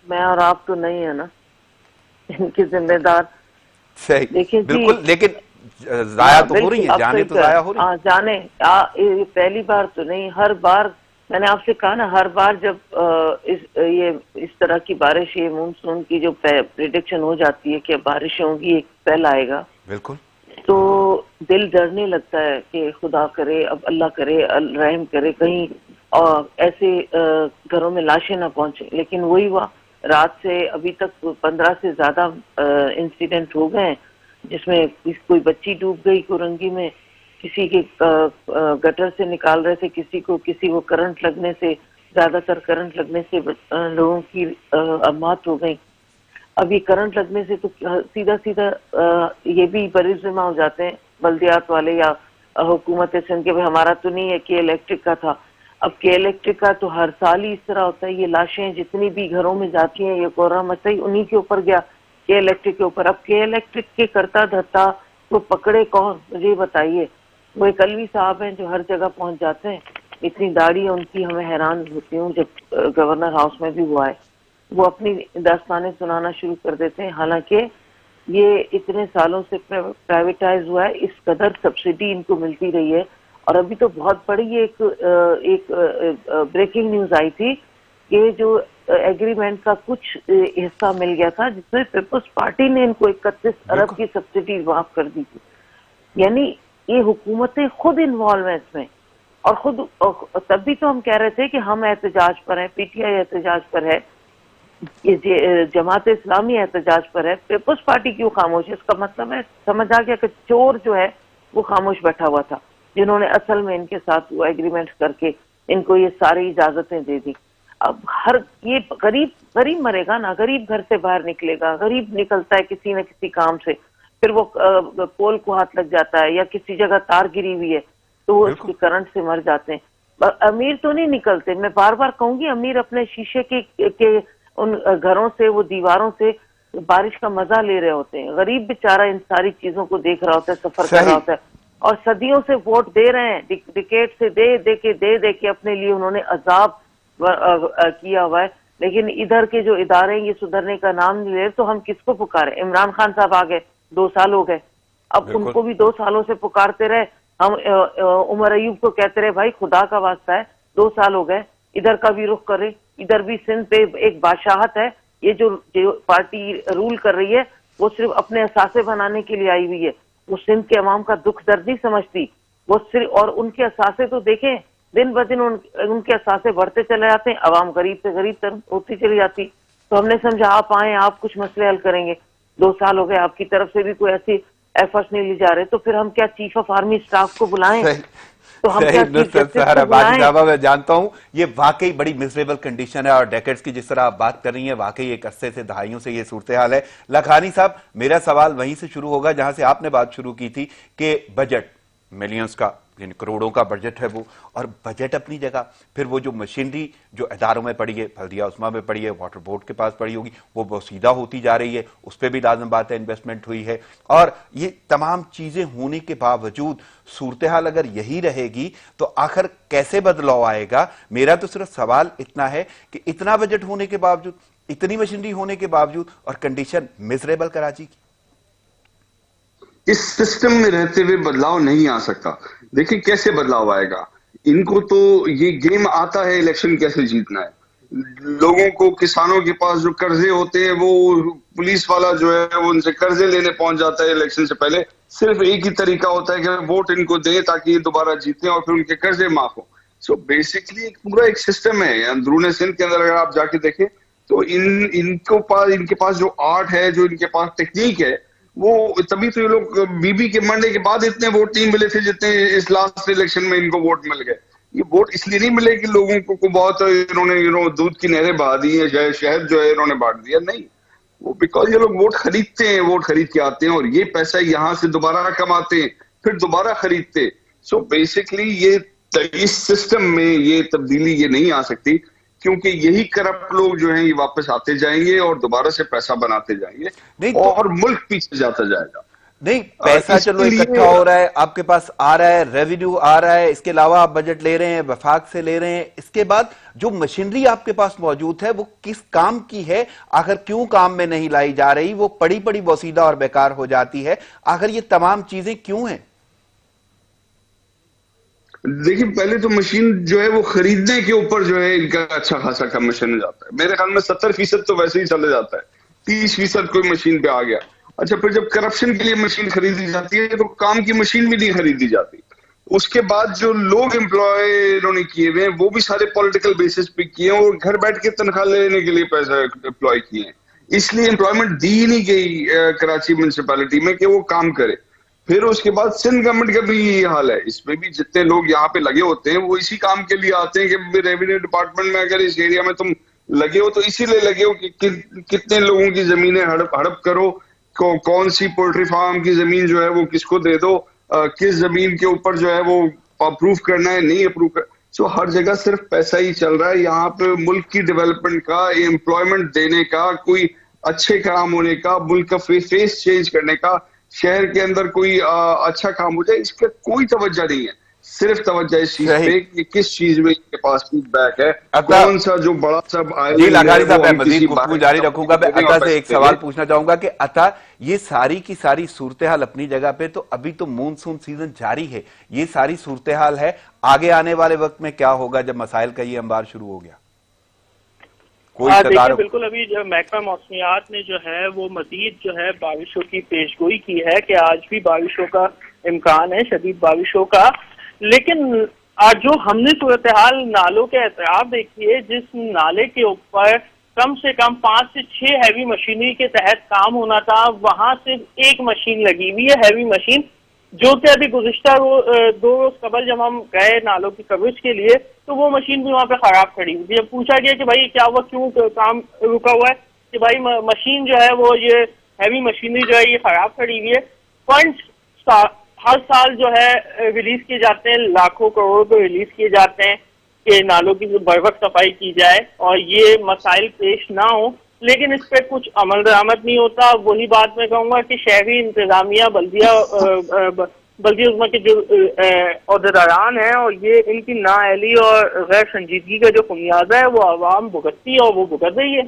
मैं और आप तो नहीं है ना इनके जिम्मेदार। सही, देखिए बिल्कुल, लेकिन जाया तो हो रही है, जाने तो जाया हो रही है। जाने ये पहली बार तो नहीं, हर बार मैंने आपसे कहा ना, हर बार जब इस तरह की बारिश, ये मानसून की जो प्रिडिक्शन हो जाती है कि बारिश होगी, एक स्पेल आएगा, बिल्कुल, तो दिल डरने लगता है कि खुदा करे, अब अल्लाह करे, रहम करे, कहीं और ऐसे घरों में लाशें ना पहुंचे। लेकिन वही हुआ, रात से अभी तक 15 से ज्यादा इंसिडेंट हो गए जिसमें कोई बच्ची डूब गई कोरंगी में, किसी के गटर से निकाल रहे थे किसी को करंट लगने से, ज्यादातर करंट लगने से लोगों की मौत हो गई। अभी करंट लगने से तो सीधा सीधा ये भी बरीज़ जिम्मा हो जाते हैं बल्दियात वाले या हुकूमत सिंध के, भाई हमारा तो नहीं है, के इलेक्ट्रिक का था। अब के इलेक्ट्रिक का तो हर साल ही इस तरह होता है, ये लाशें जितनी भी घरों में जाती हैं, ये कोहरा मचा ही उन्हीं के ऊपर गया, के इलेक्ट्रिक के ऊपर। अब के इलेक्ट्रिक के करता धरता तो पकड़े कौन, मुझे बताइए। वो एक अलवी साहब हैं जो हर जगह पहुंच जाते हैं, इतनी दाढ़ी है उनकी, हमें हैरान होती हूँ। जब गवर्नर हाउस में भी हुआ है, वो अपनी दास्तानें सुनाना शुरू कर देते हैं, हालांकि ये इतने सालों से प्राइवेटाइज हुआ है, इस कदर सब्सिडी इनको मिलती रही है। और अभी तो बहुत बड़ी एक ब्रेकिंग न्यूज आई थी कि जो एग्रीमेंट का कुछ हिस्सा मिल गया था, जिसमें पीपल्स पार्टी ने इनको 31 अरब की सब्सिडी माफ कर दी थी। यानी ये हुकूमतें खुद इन्वॉल्व है इसमें, और खुद तब भी तो हम कह रहे थे कि हम एहतजाज पर हैं, पीटीआई एहतजाज पर है, जमात इस्लामी एहतजाज पर है, पीपल्स पार्टी क्यों खामोश है? इसका मतलब है, समझ आ गया कि चोर जो है वो खामोश बैठा हुआ था, जिन्होंने असल में इनके साथ वो एग्रीमेंट करके इनको ये सारी इजाजतें दे दी। अब ये गरीब मरेगा ना, गरीब घर से बाहर निकलेगा, गरीब निकलता है किसी न किसी काम से, फिर वो पोल को हाथ लग जाता है या किसी जगह तार गिरी हुई है तो वो उसके करंट से मर जाते हैं। अमीर तो नहीं निकलते, मैं बार बार कहूंगी, अमीर अपने शीशे के उन घरों से, वो दीवारों से बारिश का मजा ले रहे होते हैं। गरीब बेचारा इन सारी चीजों को देख रहा होता है, सफर कर रहा होता है, और सदियों से वोट दे रहे हैं, डिकेट से दे के अपने लिए उन्होंने अजाब किया हुआ है। लेकिन इधर के जो इदारे ये सुधरने का नाम नहीं ले रहे, तो हम किसको पुकारे? इमरान खान साहब आ गए, 2 साल हो गए, अब उनको भी 2 सालों से पुकारते रहे। हम उमर अयूब को कहते रहे, भाई खुदा का वास्ता है, 2 साल हो गए, इधर का भी रुख करे। इधर भी सिंध पे एक बादशाहत है, ये जो पार्टी रूल कर रही है वो सिर्फ अपने असासे बनाने के लिए आई हुई है, वो सिंध के अवाम का दुख दर्द नहीं समझती। वो सिर्फ, और उनके असासे तो देखें, दिन ब दिन उनके असासे बढ़ते चले जाते हैं, अवाम गरीब से गरीब होती चली जाती। तो हमने समझा आप आए, आप कुछ मसले हल करेंगे। 2 साल हो गए, आपकी तरफ से भी कोई ऐसी एफर्ट्स नहीं ली जा रहे, तो फिर हम क्या चीफ ऑफ आर्मी स्टाफ को बुलाएं? तो हम क्या मैं जानता हूं ये वाकई बड़ी मिजरेबल कंडीशन है, और डेकेड्स की जिस तरह आप बात कर रही हैं, वाकई एक अरसे से, दहाइयों से ये सूरत हाल है। लखानी साहब, मेरा सवाल वहीं से शुरू होगा जहां से आपने बात शुरू की थी कि बजट मिलियंस का, यानी करोड़ों का बजट है वो, और बजट अपनी जगह, फिर वो जो मशीनरी जो इदारों में पड़ी है, बल्दिया उस्मा में पड़ी है, वाटर बोर्ड के पास पड़ी होगी, वो सीधा होती जा रही है, उस पर भी लाजम बात है इन्वेस्टमेंट हुई है। और ये तमाम चीजें होने के बावजूद सूरत हाल अगर यही रहेगी तो आखिर कैसे बदलाव आएगा? मेरा तो सिर्फ सवाल इतना है कि इतना बजट होने के बावजूद, इतनी मशीनरी होने के बावजूद, और कंडीशन मिजरेबल कराची की। इस सिस्टम में रहते हुए बदलाव नहीं आ सकता। देखिए कैसे बदलाव आएगा, इनको तो ये गेम आता है इलेक्शन कैसे जीतना है। लोगों को, किसानों के पास जो कर्जे होते हैं, वो पुलिस वाला जो है वो उनसे कर्जे लेने पहुंच जाता है इलेक्शन से पहले। सिर्फ एक ही तरीका होता है कि वोट इनको दें ताकि ये दोबारा जीतें और फिर उनके कर्जे माफ हो। सो बेसिकली एक पूरा एक सिस्टम है अंदरूनी सिंध के अंदर। अगर आप जाके देखें तो इनके पास जो आर्ट है, जो इनके पास टेक्निक है, वो तभी तो ये लोग बीबी के मरने के बाद इतने वोट नहीं मिले थे जितने इस लास्ट इलेक्शन में इनको वोट मिल गए। ये वोट इसलिए नहीं मिले कि लोगों को बहुत इन्होंने दूध की नहरें बहा दी है, शहद जो है इन्होंने बांट दिया, नहीं। वो बिकॉज ये लोग वोट खरीदते हैं, वोट खरीद के आते हैं और ये पैसा यहाँ से दोबारा कमाते हैं, फिर दोबारा खरीदते। सो बेसिकली ये इस सिस्टम में ये तब्दीली ये नहीं आ सकती, क्योंकि यही करप्ट लोग जो हैं ये वापस आते जाएंगे और दोबारा से पैसा बनाते जाएंगे और मुल्क पीछे जाता जाएगा। नहीं, पैसा चलो इकट्ठा हो रहा है, आपके पास आ रहा है, रेवेन्यू आ रहा है, इसके अलावा आप बजट ले रहे हैं, वफाक से ले रहे हैं, इसके बाद जो मशीनरी आपके पास मौजूद है वो किस काम की है, आखिर क्यों काम में नहीं लाई जा रही, वो पड़ी पड़ी बोसीदा और बेकार हो जाती है, आखिर ये तमाम चीजें क्यों हैं? देखिए पहले तो मशीन जो है वो खरीदने के ऊपर जो है इनका अच्छा खासा कमीशन हो जाता है। मेरे ख्याल में 70% तो वैसे ही चले जाता है, 30% कोई मशीन पे आ गया। अच्छा, फिर जब करप्शन के लिए मशीन खरीदी जाती है तो काम की मशीन भी नहीं खरीदी जाती। उसके बाद जो लोग एम्प्लॉय इन्होंने किए हुए हैं वो भी सारे पॉलिटिकल बेसिस पे किए हैं और घर बैठ के तनख्वाह लेने के लिए पैसा एम्प्लॉय किए हैं, इसलिए एम्प्लॉयमेंट दी नहीं गई कराची म्यूनिसिपैलिटी में कि वो काम करे। फिर उसके बाद सिंध गवर्नमेंट का भी यही हाल है, इसमें भी जितने लोग यहाँ पे लगे होते हैं वो इसी काम के लिए आते हैं कि रेवेन्यू डिपार्टमेंट में अगर इस एरिया में तुम लगे हो तो इसीलिए लगे हो कि कितने लोगों की जमीनें हड़प करो, कौन सी पोल्ट्री फार्म की जमीन जो है वो किसको दे दो, किस जमीन के ऊपर जो है वो अप्रूव करना है, नहीं अप्रूव कर। सो हर जगह सिर्फ पैसा ही चल रहा है। यहाँ पे मुल्क की डेवलपमेंट का, एम्प्लॉयमेंट देने का, कोई अच्छे काम होने का, मुल्क का फेस चेंज करने का, शहर के अंदर कोई अच्छा काम हो जाए, इसका कोई तवज्जो नहीं है। सिर्फ तवज्जो इस चीज पे कि किस चीज में इनके पास फीडबैक है, कौन सा जो बड़ा सा जी लागारी साहब, मैं मजीद गुफ्तगू जारी रखूंगा। मैं अता से एक सवाल पूछना चाहूंगा कि अता, ये सारी की सारी सूरत हाल अपनी जगह पे, तो अभी तो मानसून सीजन जारी है, ये सारी सूरत हाल है, आगे आने वाले वक्त में क्या होगा जब मसाइल का ये अंबार शुरू हो गया? देखिए बिल्कुल, अभी जो महकमा मौसमियात ने जो है वो मजीद जो है बारिशों की पेशगोई की है कि आज भी बारिशों का इम्कान है, शदीद बारिशों का। लेकिन आज जो हमने सूरत हाल नालों के एतराफ देखी है, जिस नाले के ऊपर कम से कम 5 से 6 हैवी मशीनरी के तहत काम होना था, वहां सिर्फ एक मशीन लगी हुई है, हैवी मशीन, जो कि अभी गुज़िश्ता 2 रोज कबल जब हम गए नालों की कवरेज के लिए तो वो मशीन भी वहां पे खराब खड़ी हुई थी। जब पूछा गया कि भाई क्या हुआ, क्यों काम रुका हुआ है, कि भाई मशीन जो है वो ये हैवी मशीनरी जो है ये खराब खड़ी हुई है। फंड्स हर साल जो है रिलीज किए जाते हैं, लाखों करोड़ को रिलीज किए जाते हैं कि नालों की बर वक्त सफाई की जाए और ये मसाइल पेश ना हो, लेकिन इस पर कुछ अमल दरामद नहीं होता। वही बात मैं कहूँगा कि शहरी इंतजामिया, बल्दिया उज़्मा के जो अहदेदारान हैं और ये इनकी नाअहली और गैर संजीदगी का जो खुमियाजा है वो आवाम भुगतती है और वो भुगत रही है।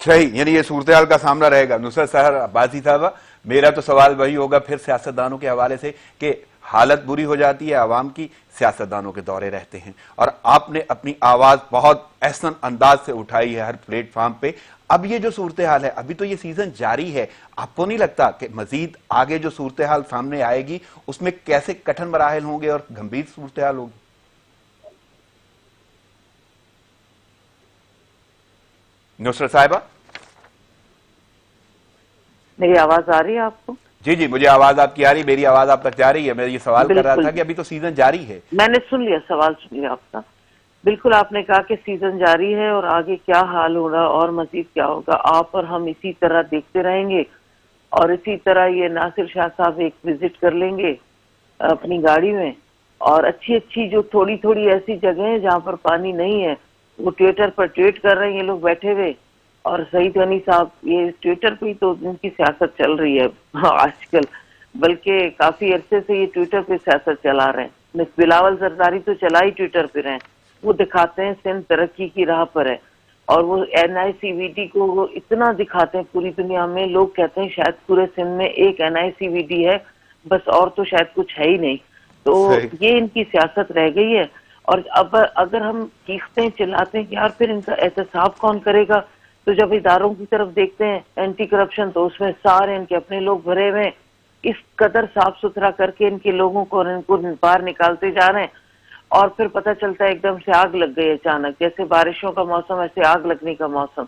सही, यानी ये सूरत हाल का सामना रहेगा। नुसरत सहर अब्बासी साहब, मेरा तो सवाल वही होगा फिर सियासतदानों के हवाले से कि हालत बुरी हो जाती है आवाम की, सियासतदानों के दौरे रहते हैं, और आपने अपनी आवाज बहुत एहसन अंदाज से उठाई है हर प्लेटफॉर्म पे। अब ये जो सूरत हाल है, अभी तो ये सीजन जारी है, आपको नहीं लगता कि मजीद आगे जो सूरत हाल सामने आएगी उसमें कैसे कठिन मराहल होंगे और गंभीर सूरत हाल होगी? नुसरत साहिबा, मेरी आवाज आ रही है आपको? जी जी, मुझे आवाज आपकी आ रही, मेरी आवाज आप तक जा रही है? मैं ये सवाल कर रहा था कि अभी तो सीजन जारी है। मैंने सुन लिया, सवाल सुन लिया आपका। बिल्कुल, आपने कहा कि सीजन जारी है और आगे क्या हाल होगा और मजीद क्या होगा, आप और हम इसी तरह देखते रहेंगे और इसी तरह ये नासिर शाह साहब एक विजिट कर लेंगे अपनी गाड़ी में और अच्छी अच्छी जो थोड़ी थोड़ी ऐसी जगह है जहाँ पर पानी नहीं है वो ट्विटर पर ट्वीट कर रहे हैं ये लोग बैठे हुए। और सईद गनी साहब, ये ट्विटर पे ही तो उनकी सियासत चल रही है आजकल, बल्कि काफी अरसे से ये ट्विटर पे सियासत चला रहे हैं। मिस बिलावल जरदारी तो चला ही ट्विटर पे रहे हैं, वो दिखाते हैं सिंध तरक्की की राह पर है। और वो NICVD को वो इतना दिखाते हैं पूरी दुनिया में, लोग कहते हैं शायद पूरे सिंध में एक NICVD है बस, और तो शायद कुछ है ही नहीं। तो ये इनकी सियासत रह गई है। और अब अगर हम चीखते हैं चिल्लाते हैं कि यार फिर इनका एहतसाब कौन करेगा, तो जब इदारों की तरफ देखते हैं एंटी करप्शन, तो उसमें सारे इनके अपने लोग भरे हुए हैं। इस कदर साफ सुथरा करके इनके लोगों को और इनको बाहर निकालते जा रहे हैं, और फिर पता चलता है एकदम से आग लग गई अचानक, जैसे बारिशों का मौसम ऐसे आग लगने का मौसम।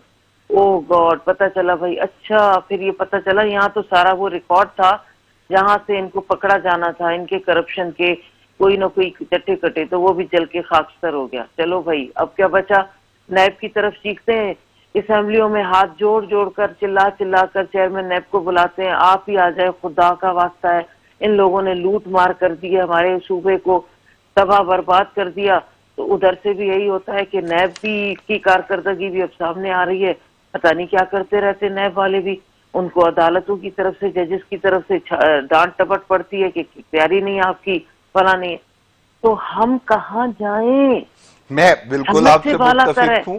ओ गॉड, पता चला भाई, अच्छा फिर ये पता चला यहाँ तो सारा वो रिकॉर्ड था जहां से इनको पकड़ा जाना था, इनके करप्शन के कोई ना कोई चट्टे कटे, तो वो भी जल के खाकस्तर हो गया। चलो भाई, अब क्या बचा? नैब की तरफ सीखते हैं, असेंबलियों में हाथ जोड़ जोड़ कर चिल्ला चिल्ला कर चेयरमैन नैब को बुलाते हैं, आप ही आ जाए, खुदा का वास्ता है, इन लोगों ने लूट मार कर दी है, हमारे सूबे को तबाह बर्बाद कर दिया। तो उधर से भी यही होता है कि नैब भी की कारकर्दगी भी अब सामने आ रही है, पता नहीं क्या करते रहते नैब वाले भी। उनको अदालतों की तरफ से, जजेस की तरफ से डांट टपट पड़ती है कि तैयारी नहीं आपकी, फला नहीं। तो हम कहाँ जाएं? मैं बिल्कुल आपसे मुत्तफिक हूं,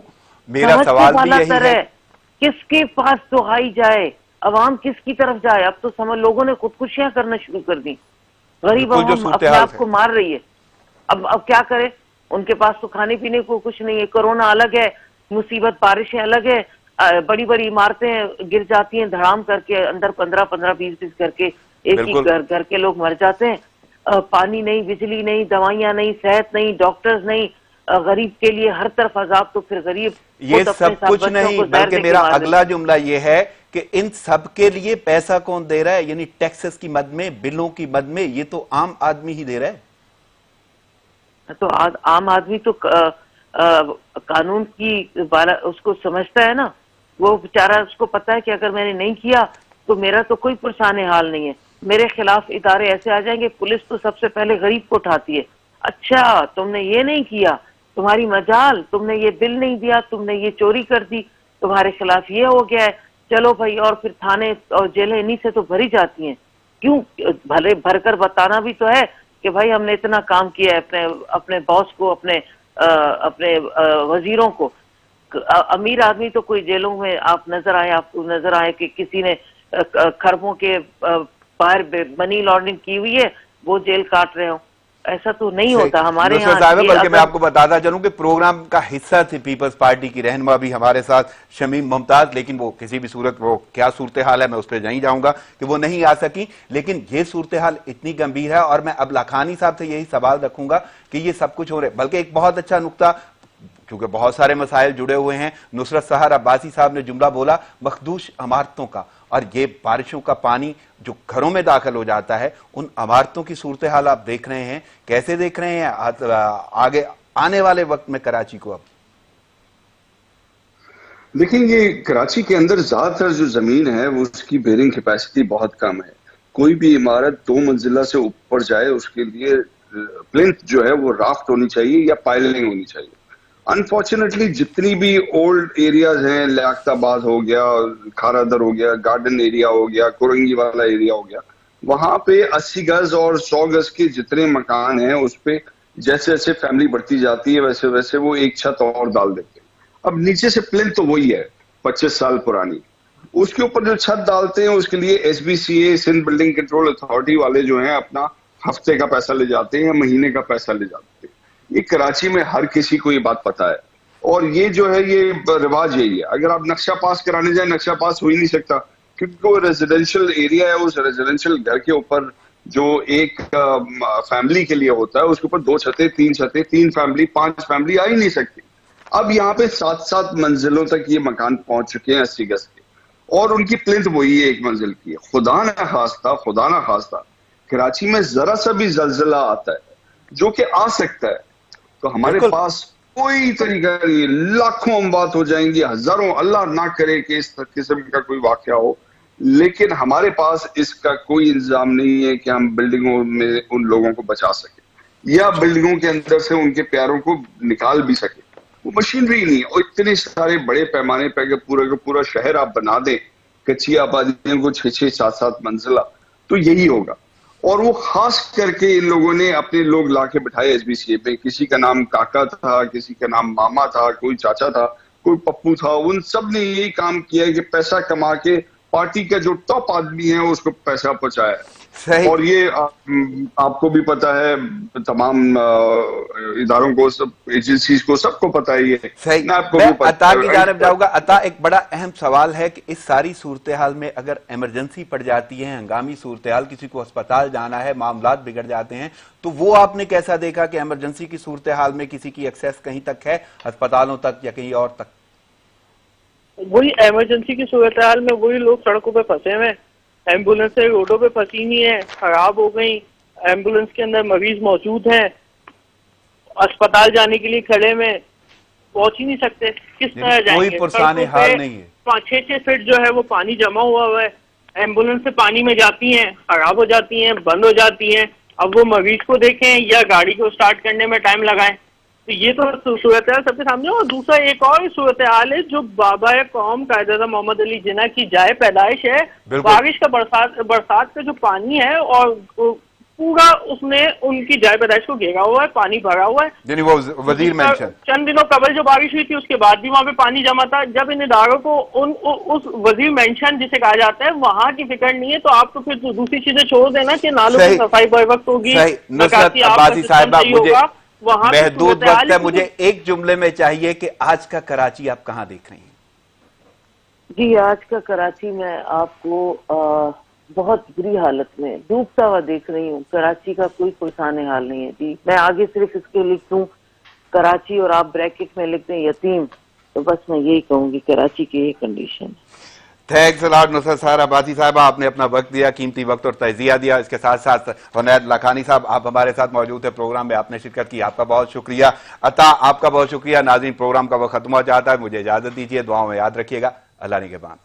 मेरा सवाल भी यही है, किसके पास दुहाई जाए, अवाम किसकी तरफ जाए? अब तो समझ लोगों ने खुदकुशियां करना शुरू कर दी, गरीब अवाम अपने आप को मार रही है। अब क्या करे? उनके पास तो खाने पीने को कुछ नहीं है, कोरोना अलग है, मुसीबत बारिशें अलग है, बड़ी बड़ी इमारतें गिर जाती हैं धड़ाम करके, अंदर 15-15, 20-20 करके एक ही घर के लोग मर जाते हैं। पानी नहीं, बिजली नहीं, दवाइयां नहीं, सेहत नहीं, डॉक्टर्स नहीं, गरीब के लिए हर तरफ अजाब। तो फिर गरीब ये सब कुछ नहीं, बल्कि मेरा अगला जुमला ये है कि इन सब के लिए पैसा कौन दे रहा है? यानी टैक्सेस की मद में, बिलों की मद में, ये तो आम आदमी ही दे रहा है। तो आम आदमी तो कानून की उसको समझता है ना, वो बेचारा, उसको पता है कि अगर मैंने नहीं किया तो मेरा तो कोई पुरसाने हाल नहीं है, मेरे खिलाफ इदारे ऐसे आ जाएंगे। पुलिस तो सबसे पहले गरीब को उठाती है, अच्छा तुमने ये नहीं किया, तुम्हारी मजाल, तुमने ये बिल नहीं दिया, तुमने ये चोरी कर दी, तुम्हारे खिलाफ ये हो गया है, चलो भाई। और फिर थाने और जेलें इन्हीं से तो भरी जाती हैं। क्यों? भले भरकर बताना भी तो है कि भाई हमने इतना काम किया है, अपने बॉस को, अपने वजीरों को। अमीर आदमी तो कोई जेलों में आप आपको नजर आए कि किसी ने खरबों के बाहर मनी लॉन्ड्रिंग की हुई है, वो जेल काट रहे हो, ऐसा तो नहीं होता हमारे यहाँ। बल्कि मैं आपको बताता चलूं कि प्रोग्राम का हिस्सा थी पीपल्स पार्टी की रहनुमा भी हमारे साथ शमीम मुमताज, लेकिन वो किसी भी सूरत, वो क्या सूरत हाल है मैं उस पर नहीं जाऊंगा कि वो नहीं आ सकी, लेकिन ये सूरत हाल इतनी गंभीर है। और मैं अब लाखानी साहब से यही सवाल रखूंगा कि ये सब कुछ हो रहा है। बल्कि एक बहुत अच्छा नुक्ता, क्योंकि बहुत सारे मसाइल जुड़े हुए हैं, नुसरत सहर अब्बासी साहब ने जुमला बोला मखदूश इमारतों का, और ये बारिशों का पानी जो घरों में दाखिल हो जाता है, उन इमारतों की सूरत हाल आप देख रहे हैं, कैसे देख रहे हैं आगे आने वाले वक्त में कराची को? अब देखिए, ये कराची के अंदर ज्यादातर जो जमीन है वो उसकी बेयरिंग कैपेसिटी बहुत कम है। कोई भी इमारत 2 मंजिला से ऊपर जाए उसके लिए प्लिंथ जो है वो राफ्ट होनी चाहिए या पाइलिंग होनी चाहिए। अनफॉर्चुनेटली जितनी भी ओल्ड एरियाज हैं, लियाकताबाद हो गया, खारादर हो गया, गार्डन एरिया हो गया, कोरंगी वाला एरिया हो गया, वहां पे 80 गज और 100 गज के जितने मकान हैं उस पे जैसे जैसे फैमिली बढ़ती जाती है वैसे वैसे वो एक छत और डाल देते हैं। अब नीचे से प्लिंथ तो वही है 25 साल पुरानी, उसके ऊपर जो छत डालते हैं उसके लिए SBCA, Sindh building control authority वाले जो हैं अपना हफ्ते का पैसा ले जाते हैं या महीने का पैसा ले जाते हैं। ये कराची में हर किसी को ये बात पता है, और ये जो है ये रिवाज यही है। अगर आप नक्शा पास कराने जाए, नक्शा पास हो ही नहीं सकता, क्योंकि वो रेजिडेंशियल एरिया है। उस रेजिडेंशियल घर के ऊपर जो एक फैमिली के लिए होता है उसके ऊपर 2 छतें, 3 छतें, 3 फैमिली, 5 फैमिली आ ही नहीं सकती। अब यहाँ पे 7-7 मंजिलों तक ये मकान पहुंच चुके हैं 80 गज के, और उनकी प्लिंथ वही है 1 मंजिल की है। खुदा ना खास्ता कराची में जरा सा भी जलजला आता है, जो कि आ सकता है, तो हमारे पास कोई तरीका नहीं, लाखों अमवात हो जाएंगी, हजारों, अल्लाह ना करे कि इस किस्म का कोई वाकया हो, लेकिन हमारे पास इसका कोई इंतजाम नहीं है कि हम बिल्डिंगों में उन लोगों को बचा सके या बिल्डिंगों के अंदर से उनके प्यारों को निकाल भी सके। वो मशीनरी नहीं है, और इतने सारे बड़े पैमाने पर अगर पूरा का पूरा शहर आप बना दें कच्ची आबादियों को 6-6, 7-7 मंजिला, तो यही होगा। और वो खास करके इन लोगों ने अपने लोग लाके बिठाए SBCA पे, किसी का नाम काका था, किसी का नाम मामा था, कोई चाचा था, कोई पप्पू था, उन सब ने यही काम किया कि पैसा कमा के पार्टी का जो टॉप आदमी है उसको पैसा पहुंचाया। सही। और ये आपको भी पता है, तमाम इदारों को, सब एजेंसीज को, सबको पता है ये। सही। आपको मैं भी पता अता की है। जानब जाऊंगा। अता, एक बड़ा अहम सवाल है कि इस सारी सूरत हाल में अगर इमरजेंसी पड़ जाती है, हंगामी सूरत हाल, किसी को अस्पताल जाना है, मामलात बिगड़ जाते हैं, तो वो आपने कैसा देखा कि इमरजेंसी की सूरत हाल में किसी की एक्सेस कहीं तक है, अस्पतालों तक या कहीं और तक? वही इमरजेंसी की सूरत हाल में वही लोग सड़कों पे फंसे हुए हैं, एम्बुलेंस रोडों पे फंसी हुई है, खराब हो गई, एम्बुलेंस के अंदर मरीज मौजूद हैं, अस्पताल जाने के लिए खड़े में पहुंच ही नहीं सकते, किस तरह जाएंगे? कोई पुरसाने हाल नहीं है। 5-6 फीट जो है वो पानी जमा हुआ है, एम्बुलेंस से पानी में जाती हैं, खराब हो जाती हैं, बंद हो जाती हैं। अब वो मरीज को देखें या गाड़ी को स्टार्ट करने में टाइम लगाएं, तो ये तो सूरत हाल सबके सामने। और दूसरा एक और सूरत हाल है जो बाबा कौम कायदा मोहम्मद अली जिन्ना की जाए पैदाइश है, बारिश का बरसात का जो पानी है और पूरा उसने उनकी जाए पैदाइश को घेरा हुआ है, पानी भरा हुआ है। यानी वो वजीर मेंशन, चंद दिनों कबल जो बारिश हुई थी उसके बाद भी वहां पे पानी जमा था। जब इन इदारों को उस वजीर मेंशन जिसे कहा जाता है वहां की फिक्र नहीं है, तो आप तो फिर दूसरी चीजें छोड़ देना कि नालों की सफाई बर वक्त होगी, नुसरत अब्बासी साहिबा, मुझे महदूद वक्त है, मुझे एक जुमले में चाहिए कि आज का कराची आप कहाँ देख रही हैं? जी, आज का कराची मैं आपको बहुत बुरी हालत में डूबता हुआ देख रही हूँ। कराची का कोई पुरसाने हाल नहीं है जी। मैं आगे सिर्फ इसके लिख दूं कराची और आप ब्रैकेट में लिख दें यतीम, तो बस मैं यही कहूंगी कराची की ये condition. Thanks a lot Nusrat sir Abbasi साहबा, आपने अपना वक्त दिया, कीमती वक्त और तजिया दिया। इसके साथ साथ हुनैद लाखानी साहब, आप हमारे साथ मौजूद है प्रोग्राम में, आपने शिरकत की, आपका बहुत शुक्रिया। अता, आपका बहुत शुक्रिया। नाज़रीन, प्रोग्राम का वक्त खत्म हो जाता है, मुझे इजाजत दीजिए, दुआओं में याद रखिएगा। अल्लाह निगहबान।